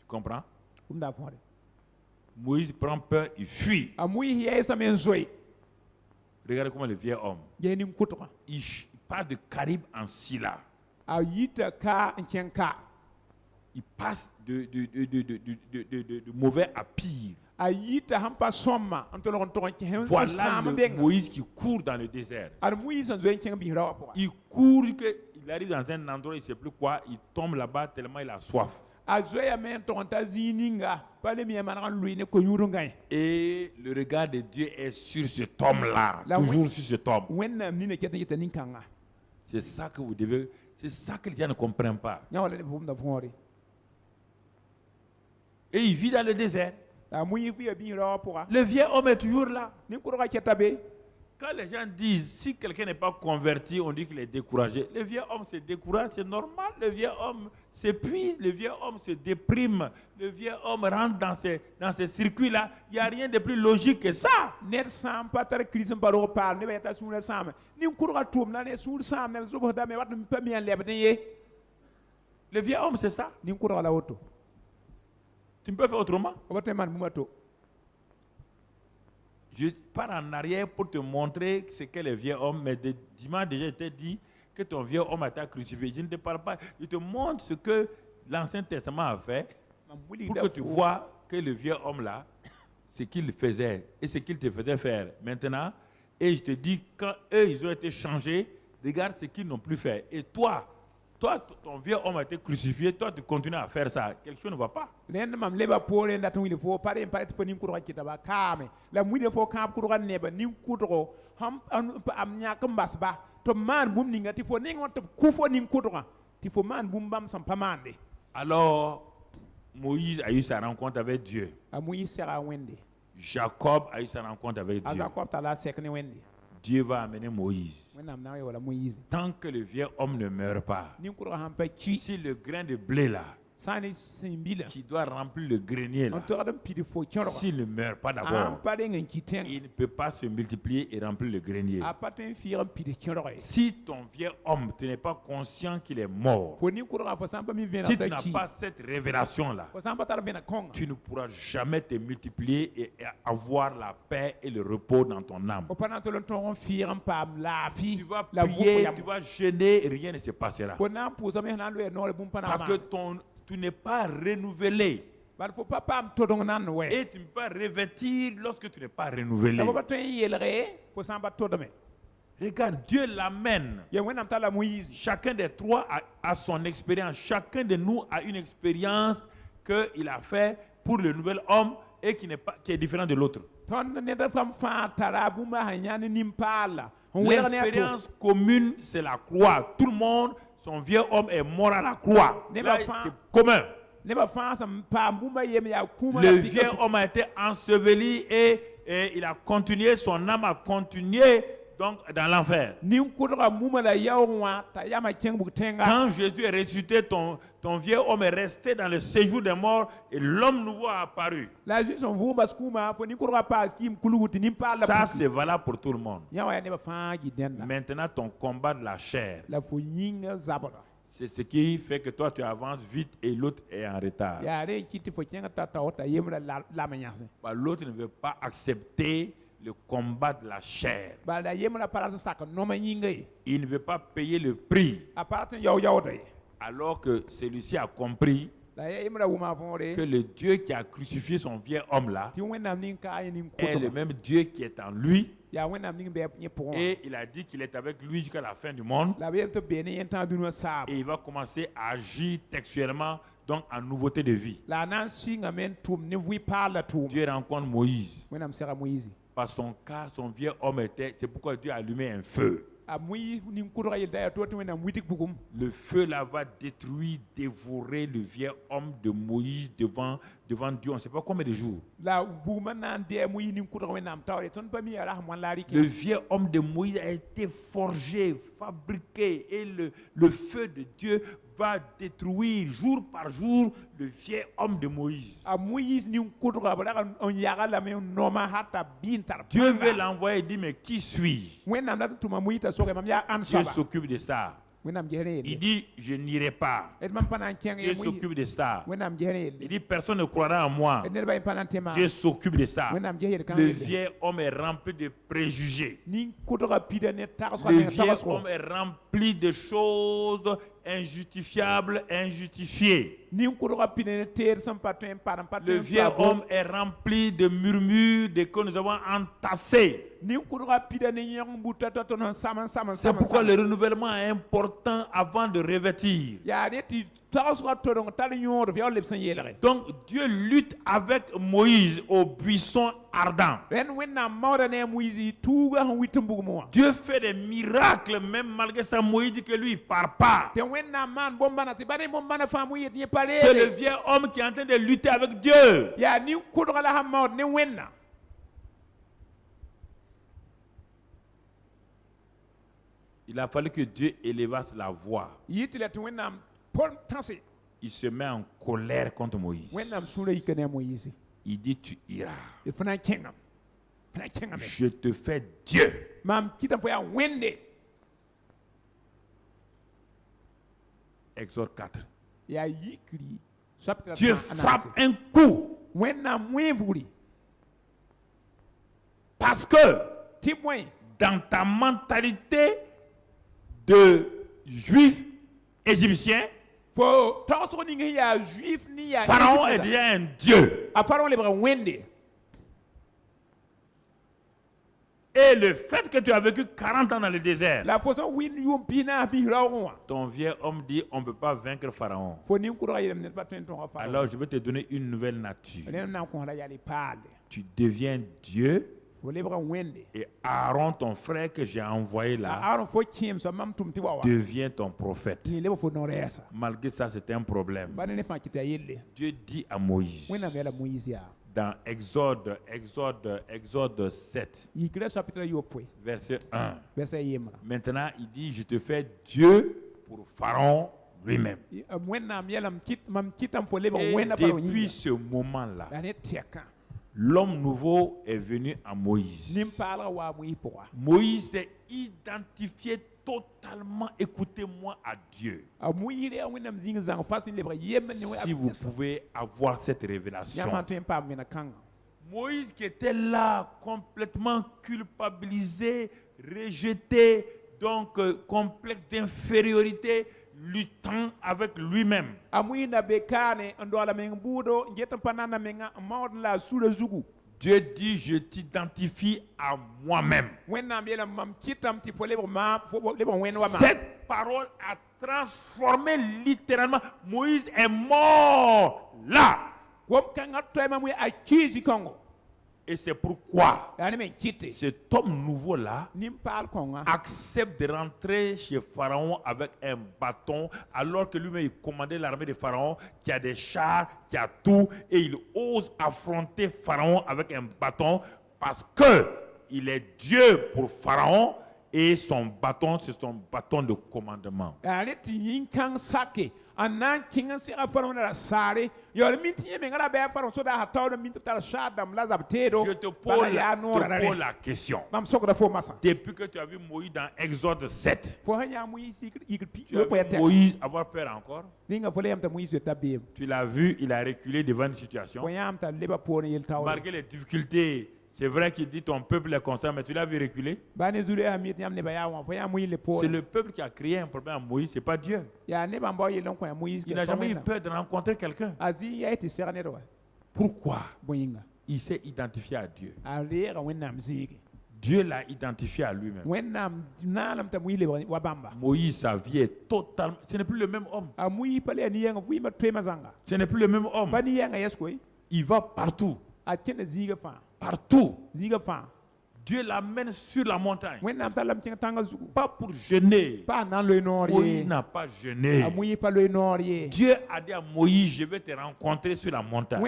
comprends? Moïse prend peur, il fuit. Regardez comment le vieux homme, il passe de Caribe en Silla. Il passe de mauvais à pire. Voilà le Moïse qui court dans le désert. Il court, il arrive dans un endroit, il ne sait plus quoi, il tombe là-bas tellement il a soif. Et le regard de Dieu est sur cet homme-là, toujours sur cet homme. C'est ça que vous devez, c'est ça que les gens ne comprennent pas. Et il vit dans le désert. Le vieux homme est toujours là. quand les gens disent, si quelqu'un n'est pas converti, on dit qu'il est découragé. Le vieux homme se décourage, c'est normal. Le vieux homme s'épuise, le vieux homme se déprime, le vieux homme rentre dans ces circuits-là. Il n'y a rien de plus logique que ça. Le vieux homme, c'est ça. Tu ne peux faire autrement. Je pars en arrière pour te montrer ce qu'est le vieux homme, mais dimanche déjà, je t'ai dit que ton vieux homme a été crucifié. Je ne te parle pas, je te montre ce que l'Ancien Testament a fait pour que tu vois que le vieux homme là, ce qu'il faisait et ce qu'il te faisait faire maintenant. Et je te dis, quand eux, ils ont été changés, regarde ce qu'ils n'ont plus fait. Et toi, ton vieux homme a été crucifié, toi, tu continues à faire ça. Quelque chose ne va pas. Alors, Moïse a eu sa rencontre avec Dieu. Jacob a eu sa rencontre avec Dieu. Dieu va amener Moïse. Tant que le vieux homme ne meurt pas, si le grain de blé là, qui doit remplir le grenier là, s'il ne meurt pas d'abord, il ne peut pas se multiplier et remplir le grenier. Si ton vieux homme, tu n'es pas conscient qu'il est mort, si tu n'as pas cette révélation là, tu ne pourras jamais te multiplier et avoir la paix et le repos dans ton âme. Tu vas prier, tu vas jeûner et rien ne se passera. Parce que tu n'es pas renouvelé. Et tu ne peux pas revêtir lorsque tu n'es pas renouvelé. Regarde, Dieu l'amène. Chacun des trois a son expérience. Chacun de nous a une expérience qu'il a fait pour le nouvel homme et qui est différent de l'autre. L'expérience commune, c'est la croix. Tout le monde, son vieux homme est mort à la croix. Là, c'est commun. Le vieux homme a été enseveli et il a continué, son âme a continué donc dans l'enfer. Quand Jésus est ressuscité, ton vieux homme est resté dans le séjour des morts et l'homme nouveau a apparu. Ça, c'est valable pour tout le monde. Maintenant, ton combat de la chair, c'est ce qui fait que toi, tu avances vite et l'autre est en retard. L'autre ne veut pas accepter le combat de la chair. Il ne veut pas payer le prix. Alors que celui-ci a compris que le Dieu qui a crucifié son vieux homme là est le même Dieu qui est en lui. Et il a dit qu'il est avec lui jusqu'à la fin du monde. Et il va commencer à agir textuellement, donc en nouveauté de vie. Dieu rencontre Moïse. Par son cas, son vieux homme était... C'est pourquoi Dieu a allumé un feu. Le feu là va détruire, dévorer le vieux homme de Moïse devant Dieu. On ne sait pas combien de jours. Le vieux homme de Moïse a été forgé, fabriqué, et le feu de Dieu va détruire jour par jour le vieux homme de Moïse. Dieu veut l'envoyer et dit, mais qui suis-je? Dieu s'occupe de ça. Il dit, je n'irai pas. Dieu s'occupe de ça. Il dit, personne ne croira en moi. Dieu s'occupe de ça. Le vieux homme est rempli de préjugés. Le vieux homme est rempli de choses injustifiables, injustifiées. Le vieux homme est rempli de murmures, de que nous avons entassés. C'est pourquoi le renouvellement est important avant de revêtir. Donc Dieu lutte avec Moïse au buisson ardent. Dieu fait des miracles même malgré ça. Moïse dit que lui il ne part pas. C'est le vieux homme qui est en train de lutter avec Dieu. Il a fallu que Dieu élevasse la voix. Il se met en colère contre Moïse. Il dit, tu iras. Je te fais Dieu. Exode 4. Dieu frappe un coup. Parce que dans ta mentalité de juif égyptien, Pharaon est déjà un dieu. Et le fait que tu as vécu 40 ans dans le désert, ton vieux homme dit on ne peut pas vaincre Pharaon. Alors je vais te donner une nouvelle nature. Tu deviens Dieu. Et Aaron, ton frère que j'ai envoyé là, devient ton prophète. Malgré ça, c'était un problème. Dieu dit à Moïse, dans Exode 7, verset 1, maintenant il dit, je te fais Dieu pour Pharaon lui-même. Et depuis ce moment-là, l'homme nouveau est venu à Moïse. Moïse s'est identifié totalement, écoutez-moi, à Dieu. Si vous pouvez avoir cette révélation. Moïse qui était là, complètement culpabilisé, rejeté, donc complexe d'infériorité, luttant avec lui-même. Dieu dit, je t'identifie à moi-même. Cette parole a transformé littéralement. Moïse est mort là. Et c'est pourquoi cet homme nouveau-là accepte de rentrer chez Pharaon avec un bâton, alors que lui-même il commandait l'armée de Pharaon, qui a des chars, qui a tout, et il ose affronter Pharaon avec un bâton, parce que il est Dieu pour Pharaon, et son bâton, c'est son bâton de commandement. Je te pose la question. Depuis que tu as vu Moïse dans Exode 7, tu as vu Moïse avoir peur encore? Tu l'as vu, il a reculé devant une situation. Malgré les difficultés, c'est vrai qu'il dit ton peuple est constant, mais tu l'as vu reculer? C'est le peuple qui a créé un problème à Moïse, ce n'est pas Dieu. Il n'a jamais eu peur de rencontrer quelqu'un. Pourquoi? Il s'est identifié à Dieu. Dieu l'a identifié à lui-même. Moïse, sa vie est totalement... Ce n'est plus le même homme. Ce n'est plus le même homme. Il va partout. Partout. Dieu l'amène sur la montagne. Pas pour jeûner. Moïse n'a pas jeûné. Dieu a dit à Moïse, je vais te rencontrer sur la montagne.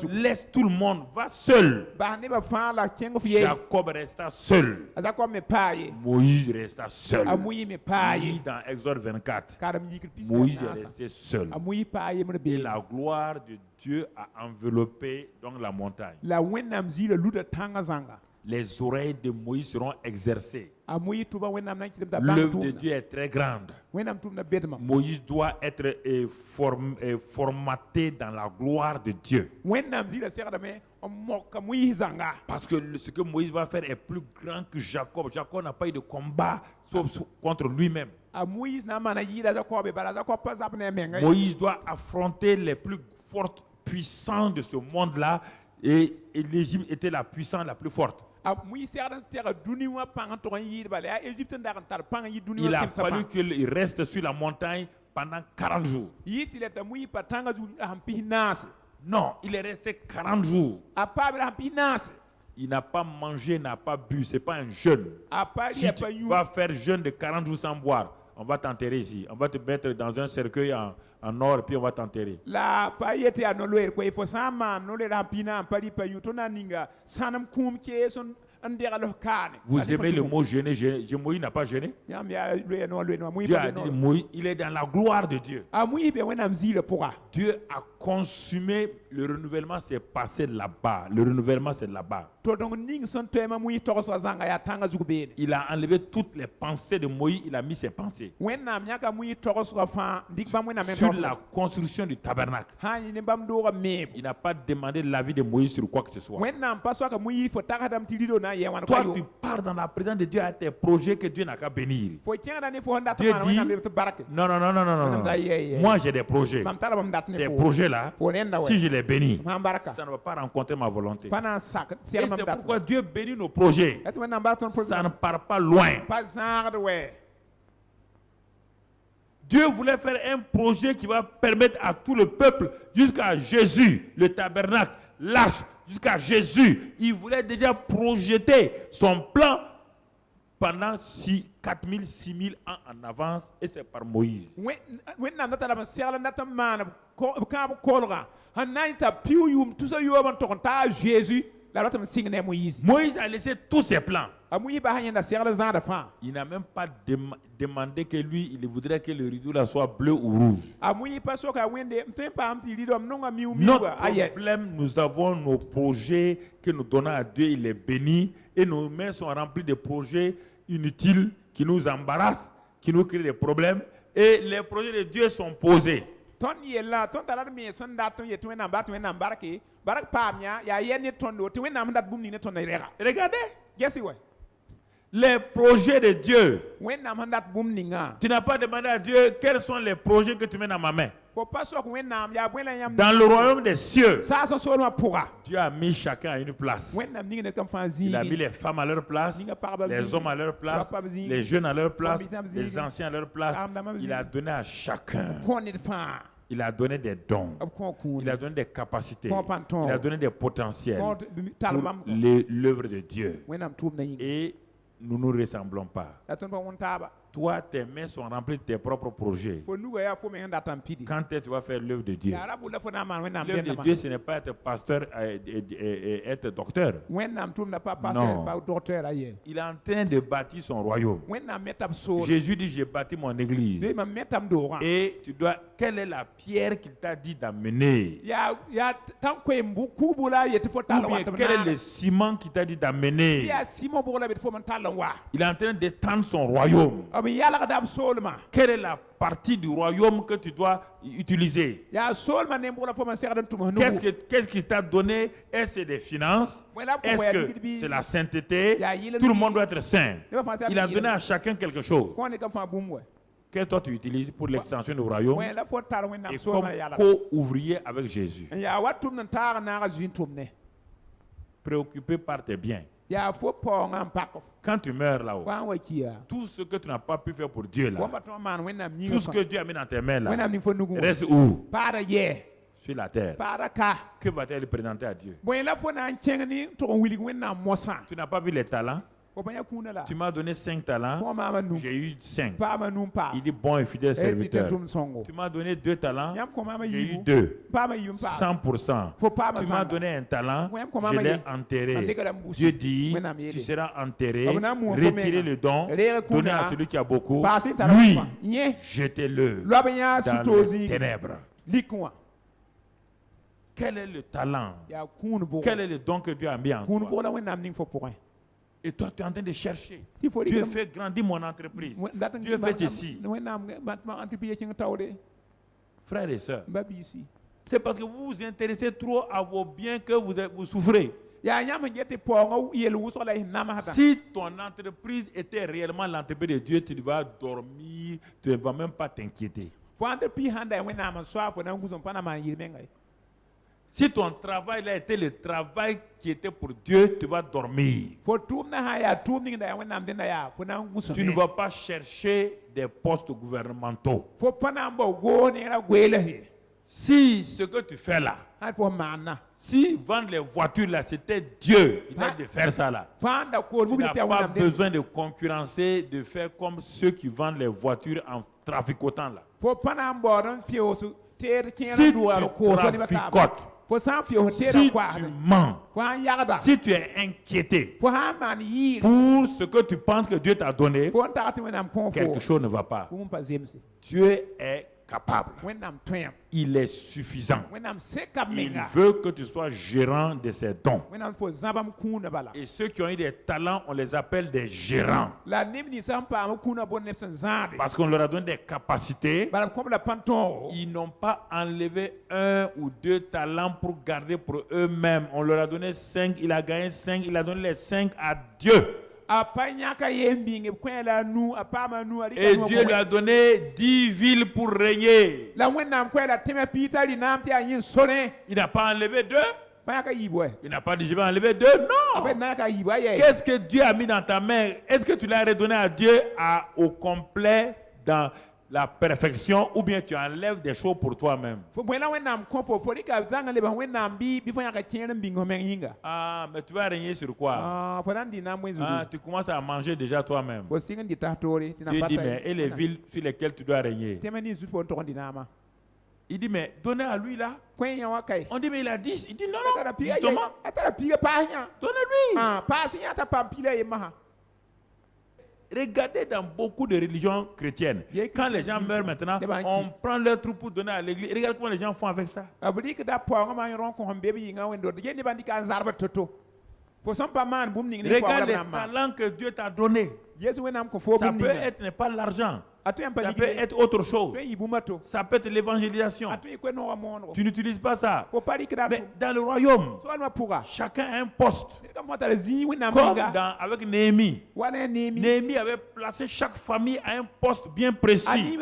Laisse tout le monde, va seul. Jacob resta seul. Moïse resta seul. Dans Exode 24, Moïse est resté seul. Et la gloire de Dieu a enveloppé donc la montagne. Les oreilles de Moïse seront exercées. L'œuvre de Dieu est très grande. Moïse doit être formaté dans la gloire de Dieu. Parce que ce que Moïse va faire est plus grand que Jacob. Jacob n'a pas eu de combat sauf contre lui-même. Moïse doit affronter les plus fortes puissances de ce monde-là, et l'Égypte était la puissance la plus forte. Il a fallu qu'il reste sur la montagne pendant 40 jours. Non, il est resté 40 jours. Il n'a pas mangé, n'a pas bu. Ce n'est pas un jeûne. Si tu vas faire jeûne de 40 jours sans boire, on va t'enterrer ici. On va te mettre dans un cercueil en or et puis on va t'enterrer. Vous aimez le mot gêner, Moïse n'a pas gêné. Dieu a dit, Moïse, il est dans la gloire de Dieu. Dieu a consumé le renouvellement, c'est passé là-bas. Le renouvellement, c'est là-bas. Il a enlevé toutes les pensées de Moïse, il a mis ses pensées sur la construction du tabernacle. Il n'a pas demandé l'avis de Moïse sur quoi que ce soit. Toi, tu pars dans la présence de Dieu à tes projets que Dieu n'a qu'à bénir. Dieu dit, non. Moi, j'ai des projets. Tes projets là, si je les bénis, ça ne va pas rencontrer ma volonté. Et c'est pourquoi Dieu bénit nos projets. Ça ne part pas loin. Dieu voulait faire un projet qui va permettre à tout le peuple, jusqu'à Jésus, le tabernacle, l'arche, jusqu'à Jésus. Il voulait déjà projeter son plan pendant 4000, 6000 ans en avance, et c'est par Moïse. Moïse a laissé tous ses plans. Il n'a même pas demandé que lui, il voudrait que le rideau là soit bleu ou rouge. Notre problème, nous avons nos projets que nous donnons à Dieu, il les bénit, et nos mains sont remplies de projets inutiles qui nous embarrassent, qui nous créent des problèmes, et les projets de Dieu sont posés. Regardez. Les projets de Dieu. Tu n'as pas demandé à Dieu quels sont les projets que tu mets dans ma main. Dans le royaume des cieux, Dieu a mis chacun à une place. Il a mis les femmes à leur place, les hommes à leur place, les jeunes à leur place, les anciens à leur place. Il a donné à chacun. Il a donné des dons. Il a donné des capacités. Il a donné des potentiels pour l'œuvre de Dieu. Et nous ne nous ressemblons pas. Toi, tes mains sont remplies de tes propres projets. Quand est-ce que tu vas faire l'œuvre de Dieu? L'œuvre de Dieu, ce n'est pas être pasteur et être docteur. Non. Il est en train de bâtir son royaume. Jésus dit, j'ai bâti mon église. Et tu dois, quelle est la pierre qu'il t'a dit d'amener? Ou bien, quel est le ciment qu'il t'a dit d'amener? Il est en train d'étendre son royaume. Quelle est la partie du royaume que tu dois utiliser? Qu'est-ce qu'il t'a donné? Est-ce que c'est des finances? Est-ce que c'est la sainteté? Tout le monde doit être saint. Il a donné à chacun quelque chose. Qu'est-ce que toi tu utilises pour l'extension du royaume et comme co-ouvrier avec Jésus? Préoccupé par tes biens. Quand tu meurs là-haut, tout ce que tu n'as pas pu faire pour Dieu là, tout ce que Dieu a mis dans tes mains là, reste où? Sur la terre. Que va-t-elle présenter à Dieu? Tu n'as pas vu les talents? Tu m'as donné 5 talents, j'ai eu 5. Il dit bon et fidèle serviteur. Tu m'as donné 2 talents, j'ai eu 2. 100%. Tu m'as donné un talent, je l'ai enterré. Dieu dit, tu seras enterré, retirez le don, donnez à celui qui a beaucoup. Lui, jetez-le dans les ténèbres. Quel est le talent? Quel est le don que Dieu a mis en toi? Et toi, tu es en train de chercher. Dieu fait grandir mon entreprise. Dieu fait ceci. Frères et sœurs, c'est parce que vous vous intéressez trop à vos biens que vous souffrez. Si ton entreprise était réellement l'entreprise de Dieu, tu vas dormir, tu ne vas même pas t'inquiéter. Si ton travail a été le travail qui était pour Dieu, tu vas dormir. Tu ne vas pas chercher des postes gouvernementaux. Si ce que tu fais là, si vendre les voitures là, c'était Dieu qui t'a dit de faire ça là, tu n'as pas besoin de concurrencer, de faire comme ceux qui vendent les voitures en traficotant là. Si tu traficotes, Si tu mens, si tu es inquiété pour ce que tu penses que Dieu t'a donné, quelque chose ne va pas. Dieu est capable. Il est suffisant. Il veut que tu sois gérant de ses dons. Et ceux qui ont eu des talents, on les appelle des gérants. Parce qu'on leur a donné des capacités. Ils n'ont pas enlevé 1 ou 2 talents pour garder pour eux-mêmes. On leur a donné 5, il a gagné 5, il a donné les 5 à Dieu. Et Dieu lui a donné 10 villes pour régner. Il n'a pas enlevé 2. Il n'a pas dit je vais enlever 2. Non. Qu'est-ce que Dieu a mis dans ta main? Est-ce que tu l'as redonné à Dieu au complet dans la perfection, ou bien tu enlèves des choses pour toi-même? Ah, mais tu vas régner sur quoi? Tu commences à manger déjà toi-même. Tu dis, mais et les villes sur lesquelles tu dois régner? Il dit, mais donnez à lui là. On dit, mais il a 10. Il dit, non, non, justement. Donnez-lui. Regardez dans beaucoup de religions chrétiennes, quand les gens meurent maintenant, on prend leur troupeau pour donner à l'église. Regarde comment les gens font avec ça. Regarde les talents que Dieu t'a donnés. Ça peut être n'est pas l'argent. Ça peut être autre chose. Ça peut être l'évangélisation. Tu n'utilises pas ça. Mais dans le royaume, chacun a un poste. Comme avec Néhémie. Néhémie avait placé chaque famille à un poste bien précis.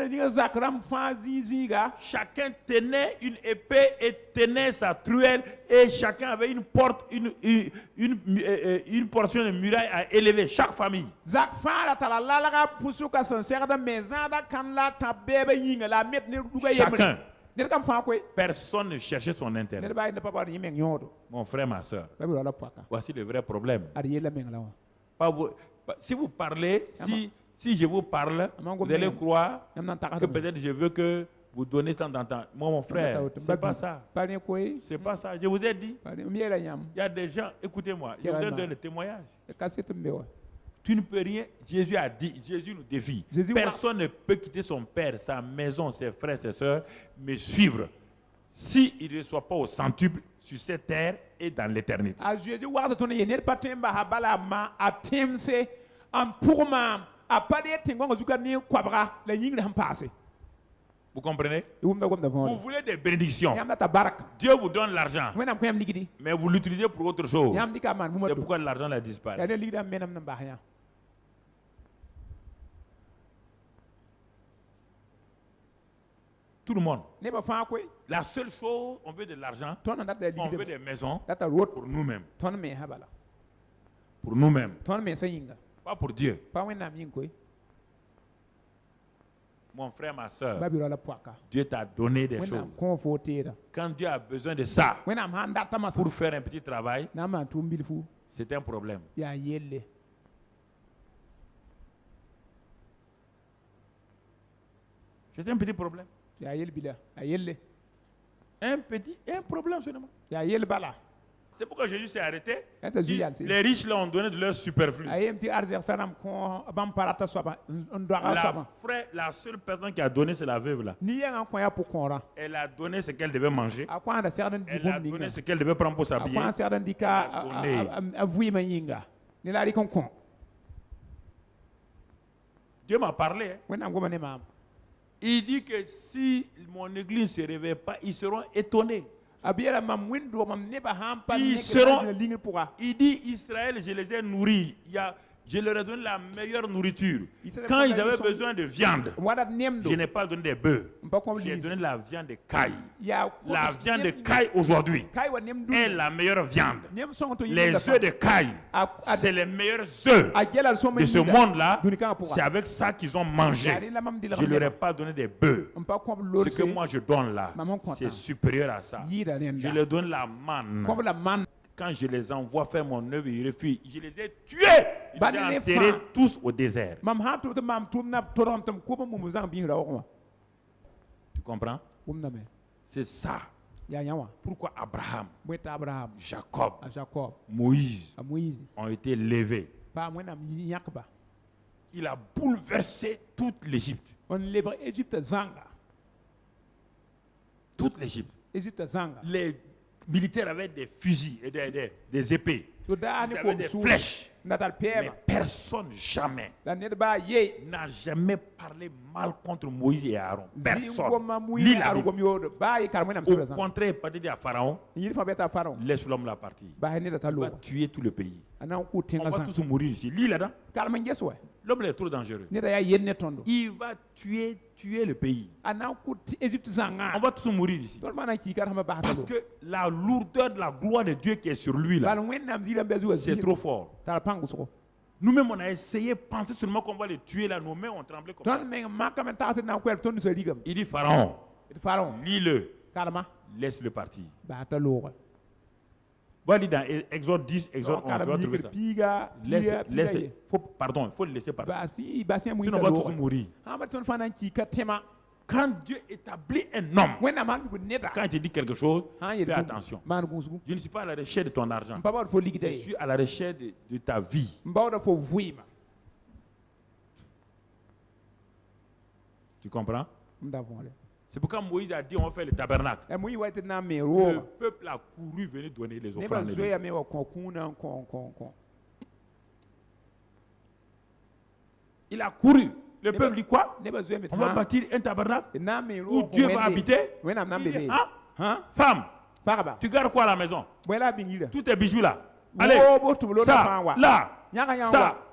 Chacun tenait une épée et tenait sa truelle. Et chacun avait une porte, une portion de muraille à élever. Chaque famille. Chacun. Personne ne cherchait son intérêt. Mon frère, ma soeur, voici le vrai problème. Si vous parlez, si je vous parle, vous allez croire que peut-être je veux que vous donnez tant en temps. Moi, mon frère, c'est pas ça. C'est pas ça. Je vous ai dit. Il y a des gens, écoutez-moi, je vous donne le témoignage. Tu ne peux rien. Jésus a dit, Jésus nous défie. Personne ne peut quitter son père, sa maison, ses frères, ses soeurs, me suivre s'il ne reçoit pas au centuple sur cette terre et dans l'éternité. Vous comprenez? Vous voulez des bénédictions. Dieu vous donne l'argent, mais vous l'utilisez pour autre chose. C'est pourquoi l'argent a disparu. Tout le monde. La seule chose, on veut de l'argent, on veut des maisons pour nous-mêmes. Pour nous-mêmes. Pas pour Dieu. Mon frère, ma soeur, Dieu t'a donné des choses. Quand Dieu a besoin de ça pour faire un petit travail, c'est un problème. C'est un petit problème. Un problème seulement. C'est pourquoi Jésus s'est arrêté. Les riches là ont donné de leur superflu. La seule personne qui a donné, c'est la veuve là. Elle a donné ce qu'elle devait manger. Elle a donné ce qu'elle devait prendre pour s'habiller. Dieu m'a parlé. Il dit que si mon église ne se réveille pas, ils seront étonnés. Il dit Israël, je les ai nourris. Je leur ai donné la meilleure nourriture. Quand ils avaient besoin de viande, je n'ai pas donné des bœufs. J'ai donné la viande de caille. La viande de caille aujourd'hui est la meilleure viande. Les œufs de caille, c'est les meilleurs œufs de ce monde-là. C'est avec ça qu'ils ont mangé. Je ne leur ai pas donné des bœufs. Ce que moi je donne là, c'est supérieur à ça. Je leur donne la manne. Quand je les envoie faire mon œuvre, ils refusent. Je les ai tués. Ils ont enterrés tous au désert. Tu comprends? C'est ça. Pourquoi Abraham, Abraham, Jacob, Jacob, Moïse Moïse, ont été levés? pas moi nam yakba. Il a bouleversé toute l'Égypte. On lève Égypte zanga. Toute l'Égypte. Égypte zanga. Les militaires avaient des fusils et des épées. Ils avaient des flèches. Mais personne jamais n'a jamais parlé mal contre Moïse et Aaron. Personne. Au contraire, pas dit à Pharaon, laisse l'homme la partie. Il va tuer tout le pays. On va tous mourir ici. Lis là-dedans. L'homme est trop dangereux. Il va tuer le pays. On va tous mourir ici. Parce que la lourdeur de la gloire de Dieu qui est sur lui là, c'est trop fort. Nous-mêmes, on a essayé de penser seulement qu'on va les tuer là, nos mains ont tremblé comme ça. Il dit Pharaon, lis-le, laisse-le partir. Voilà, dans Exode 10, Exode 11, tu vas trouver ça. Il faut le laisser partir. Sinon, on va tous mourir. Quand Dieu établit un homme, quand il te dit quelque chose, fais attention. Je ne suis pas à la recherche de ton argent. Je suis à la recherche de ta vie. Tu comprends? C'est pourquoi Moïse a dit on va faire le tabernacle. Le peuple a couru venir donner les offrandes. Il a couru. Le peuple dit quoi? On va bâtir un tabernacle où Dieu va habiter. Femme, tu gardes quoi à la maison? Tous tes bijoux là. Allez, ça,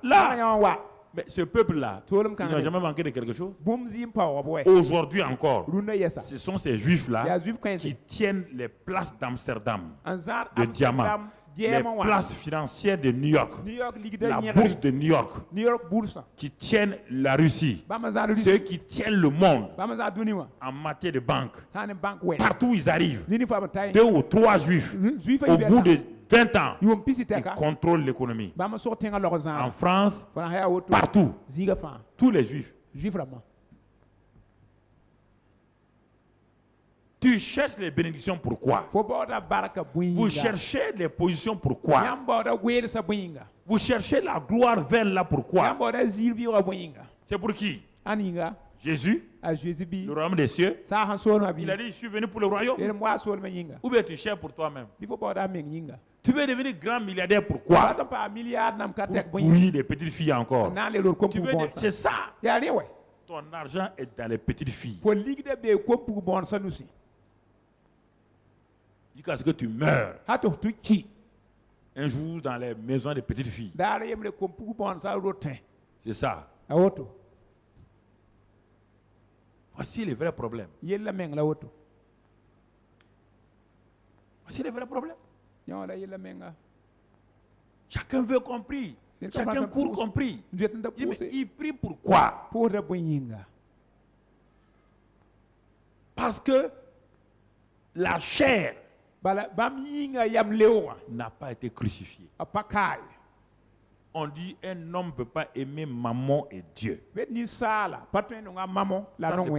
là. Mais ce peuple-là, il n'a jamais manqué de quelque chose. Aujourd'hui encore, ce sont ces juifs-là qui tiennent les places d'Amsterdam, de diamants, les places financières de New York, la bourse de New York, qui tiennent la Russie, ceux qui tiennent le monde en matière de banque. Partout où ils arrivent, 2 ou 3 juifs, au bout de 20 ans, ils contrôlent l'économie. En France, partout, tous les juifs. Tu cherches les bénédictions, pourquoi? Vous cherchez les positions, pourquoi? Vous cherchez la gloire vaine là, pourquoi? C'est pour qui? Jésus, le royaume des cieux. Il a dit, je suis venu pour le royaume. Ou bien tu cherches pour toi-même. Tu veux devenir grand milliardaire, pourquoi? Pour courir des petites filles encore. C'est ça. Ton argent est dans les petites filles. Jusqu'à ce que tu meurs un jour dans les maisons des petites filles. C'est ça. Voici les vrais problèmes. Voici les vrais problèmes. Chacun veut compris. Chacun court compris. Il prie pourquoi? Parce que la chair n'a pas été crucifiée. On dit un homme ne peut pas aimer maman et Dieu. Ça, c'est pas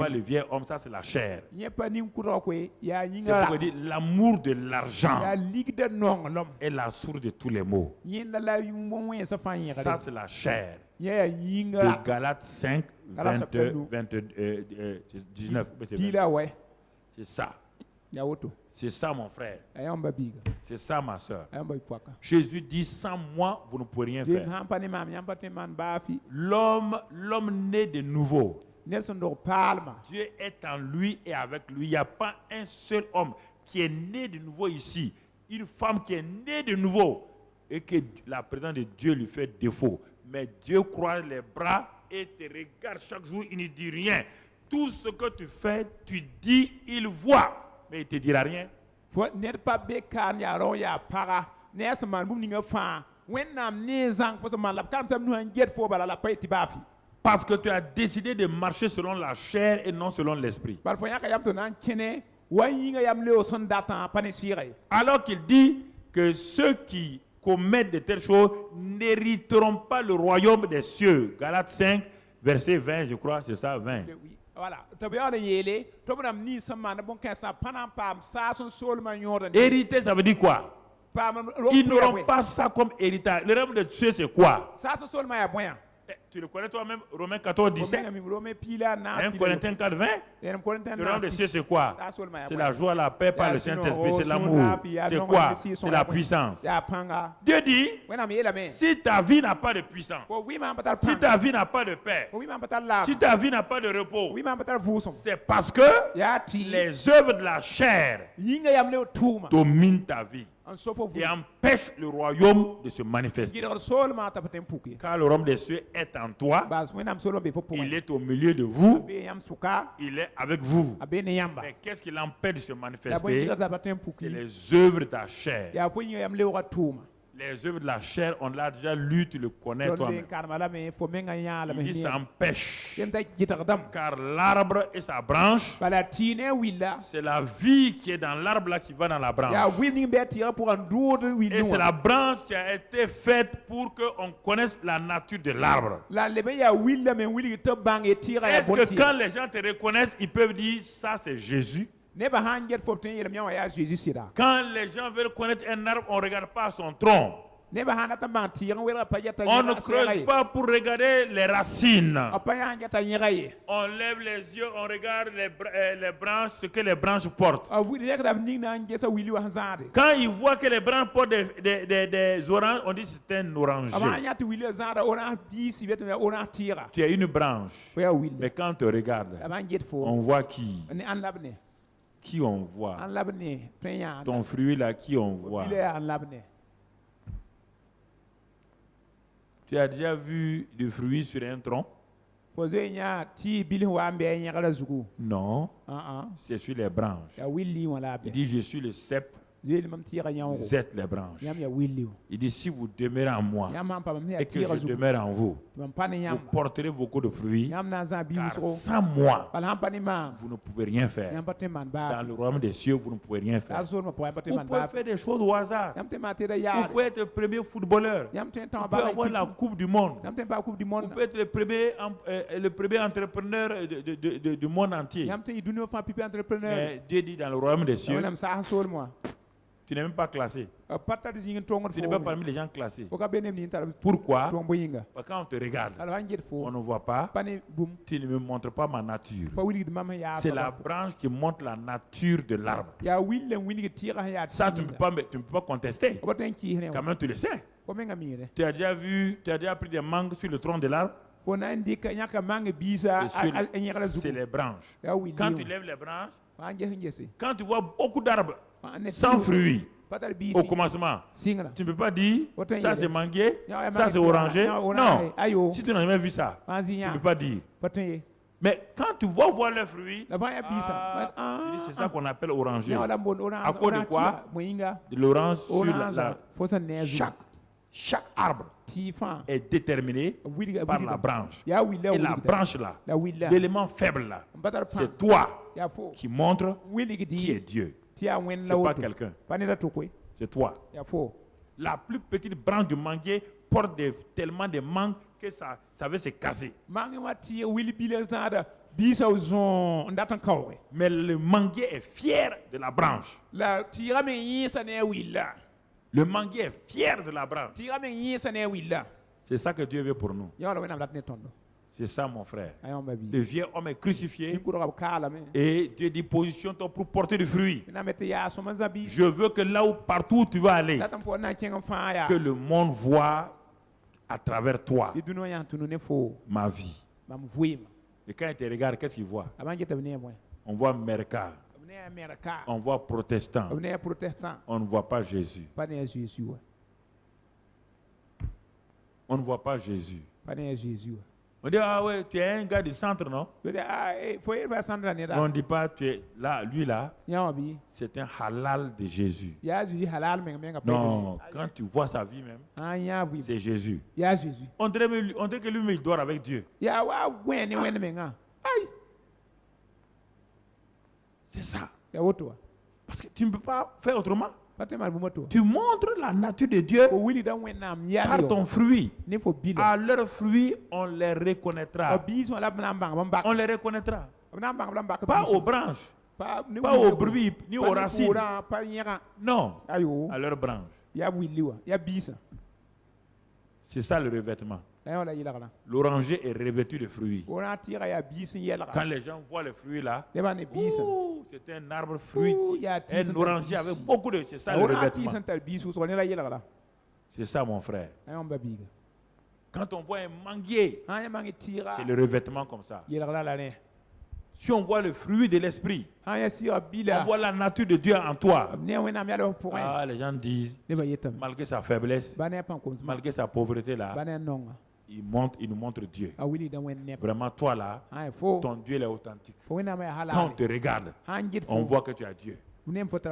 le vieil homme, ça c'est la chair. C'est pourquoi il dit l'amour de l'argent est la source de tous les maux. Ça c'est la chair. De Galates 5, 19. C'est ça. C'est ça mon frère. C'est ça ma soeur. Jésus dit sans moi vous ne pouvez rien faire. L'homme né de nouveau. Dieu est en lui et avec lui. Il n'y a pas un seul homme qui est né de nouveau ici. Une femme qui est née de nouveau et que la présence de Dieu lui fait défaut. Mais Dieu croise les bras et te regarde chaque jour. Il ne dit rien. Tout ce que tu fais, tu dis, il voit. Mais il ne te dira rien. Parce que tu as décidé de marcher selon la chair et non selon l'esprit. Alors qu'il dit que ceux qui commettent de telles choses n'hériteront pas le royaume des cieux. Galates 5, verset 20, je crois, c'est ça, 20. Voilà. Tu bien le yélé. Tu vas ni sama na bon qu'un panam pam ça son sol manyor. Hériter, ça veut dire quoi? Ils n'auront pas ça comme héritage. Le règne de Dieu, c'est quoi? Ça son sol maya boyan. Tu le connais toi-même, Romains 14, 17. 1 Corinthiens 4, 20. Le règne de Dieu, c'est quoi? C'est la joie, la paix par le Saint-Esprit, c'est l'amour. C'est quoi? C'est la puissance. Dieu dit, si ta vie n'a pas de puissance, si ta vie n'a pas de paix, si ta vie n'a pas de repos, c'est parce que les œuvres de la chair dominent ta vie et empêchent le royaume de se manifester. Car le royaume des cieux est en toi, il est au milieu de vous, il est avec vous. Mais qu'est-ce qui l'empêche de se manifester? C'est les œuvres de ta chair. Les œuvres de la chair, on l'a déjà lu, tu le connais toi-même. Il dit ça empêche. Car l'arbre et sa branche, c'est la vie qui est dans l'arbre là qui va dans la branche. Et c'est la branche qui a été faite pour qu'on connaisse la nature de l'arbre. Est-ce que quand les gens te reconnaissent, ils peuvent dire ça c'est Jésus? Quand les gens veulent connaître un arbre, on ne regarde pas son tronc. On ne creuse pas pour regarder les racines. On lève les yeux, on regarde les branches, ce que les branches portent. Quand ils voient que les branches portent des oranges, on dit que c'est un oranger. Tu es une branche. Mais quand on te regarde, on voit qui? Qui on voit? Ton fruit là, qui on voit? Tu as déjà vu du fruit sur un tronc? Non. C'est sur les branches. Il dit, je suis le cep. Vous êtes les branches. Il dit, si vous demeurez en moi et que je demeure en vous, vous porterez beaucoup de fruits. Car sans moi, vous ne pouvez rien faire. Dans le royaume des cieux, vous ne pouvez rien faire. Vous pouvez faire des choses au hasard. Vous pouvez être le premier footballeur. Vous pouvez avoir la Coupe du Monde. Vous pouvez être le premier entrepreneur du monde entier. Mais Dieu dit dans le royaume des cieux, tu n'es même pas classé. Tu n'es pas parmi les gens classés. Pourquoi? Parce que quand on te regarde, on ne voit pas. Tu ne me montres pas ma nature. C'est la branche qui montre la nature de l'arbre. Ça, tu ne peux pas contester. Quand même, tu le sais. Tu as déjà pris des mangues sur le tronc de l'arbre? C'est les branches. Quand tu lèves les branches, quand tu vois beaucoup d'arbres sans fruits au commencement, tu ne peux pas dire ça c'est manguier, ça c'est oranger. Non, si tu n'as jamais vu ça, tu ne peux pas dire. Mais quand tu vas voir les fruits, c'est ça qu'on appelle oranger. À cause de quoi? De l'orange sur chaque arbre est déterminé par la branche. Et la branche là, l'élément faible là, c'est toi qui montre qui est Dieu. C'est pas quelqu'un. C'est toi. La plus petite branche du manguier porte tellement de mangues que ça veut se casser. Mais le manguier est fier de la branche. Le manguier est fier de la branche. C'est ça que Dieu veut pour nous. C'est ça, mon frère. Le vieux homme est crucifié. Et Dieu dit, positionne-toi pour porter du fruit. Je veux que là où partout où tu vas aller, que le monde voit à travers toi ma vie. Et quand il te regarde, qu'est-ce qu'il voit? On voit Merka. On voit protestant. On ne voit pas Jésus. On ne voit pas Jésus. On dit, ah ouais, tu es un gars du centre, non? On ne dit pas, tu es là, lui là, c'est un halal de Jésus. Non, quand tu vois sa vie même, c'est Jésus. On dirait que lui, il dort avec Dieu. C'est ça. Parce que tu ne peux pas faire autrement. Tu montres la nature de Dieu par ton fruit. À leurs fruits, on les reconnaîtra. On les reconnaîtra. Pas aux branches, pas aux brebis, ni aux racines. Non, à leurs branches. C'est ça le revêtement. L'oranger est revêtu de fruits. Quand les gens voient les fruits là, c'est un arbre fruit, un oranger avec beaucoup de... C'est ça le revêtement. C'est ça mon frère. Quand on voit un manguier, c'est le revêtement comme ça. Si on voit le fruit de l'esprit, on voit la nature de Dieu en toi. Ah, les gens disent, malgré sa faiblesse, malgré sa pauvreté là, il nous montre Dieu. Vraiment, toi là, ton Dieu est authentique. Quand on te regarde, on voit que tu as Dieu.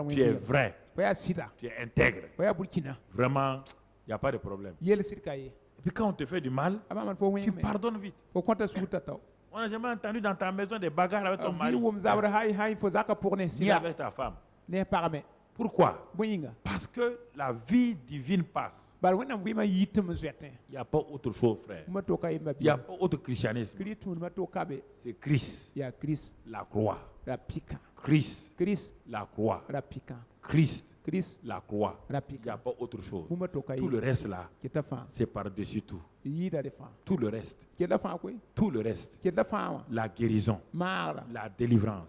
Tu es vrai. Tu es intègre. Vraiment, il n'y a pas de problème. Et puis quand on te fait du mal, tu pardonnes vite. On n'a jamais entendu dans ta maison des bagarres avec ton mari, ni avec ta femme. Pourquoi? Parce que la vie divine passe. Il n'y a pas autre chose, frère. Il n'y a pas autre christianisme. C'est Christ. La croix. Christ. La croix. Christ. La croix. Il n'y a pas autre chose. Tout le reste là, c'est par-dessus tout. Tout le reste. Tout le reste. La guérison. La délivrance.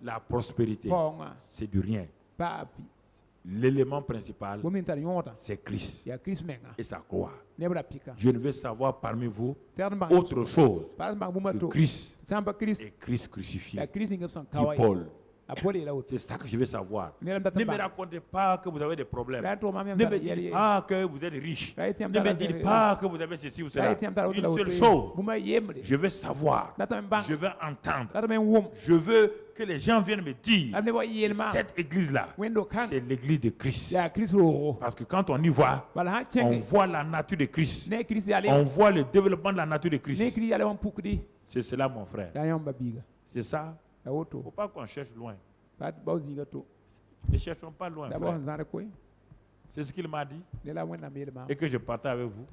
La prospérité. C'est du rien. L'élément principal, c'est Christ et sa croix. Je ne veux savoir parmi vous autre chose que Christ et Christ crucifié. Dit Paul. C'est ça que je veux savoir. Ne me racontez pas que vous avez des problèmes. Ne me dites pas que vous êtes riche. Ne me dites pas que vous avez ceci ou cela. Une seule chose, je veux savoir, je veux entendre, je veux que les gens viennent me dire, cette église-là, c'est l'église de Christ. Parce que quand on y voit, on voit la nature de Christ. On voit le développement de la nature de Christ. C'est cela, mon frère. C'est ça. Il ne faut pas qu'on cherche loin. Ne cherchons pas loin, frère. C'est ce qu'il m'a dit et que je partage avec vous.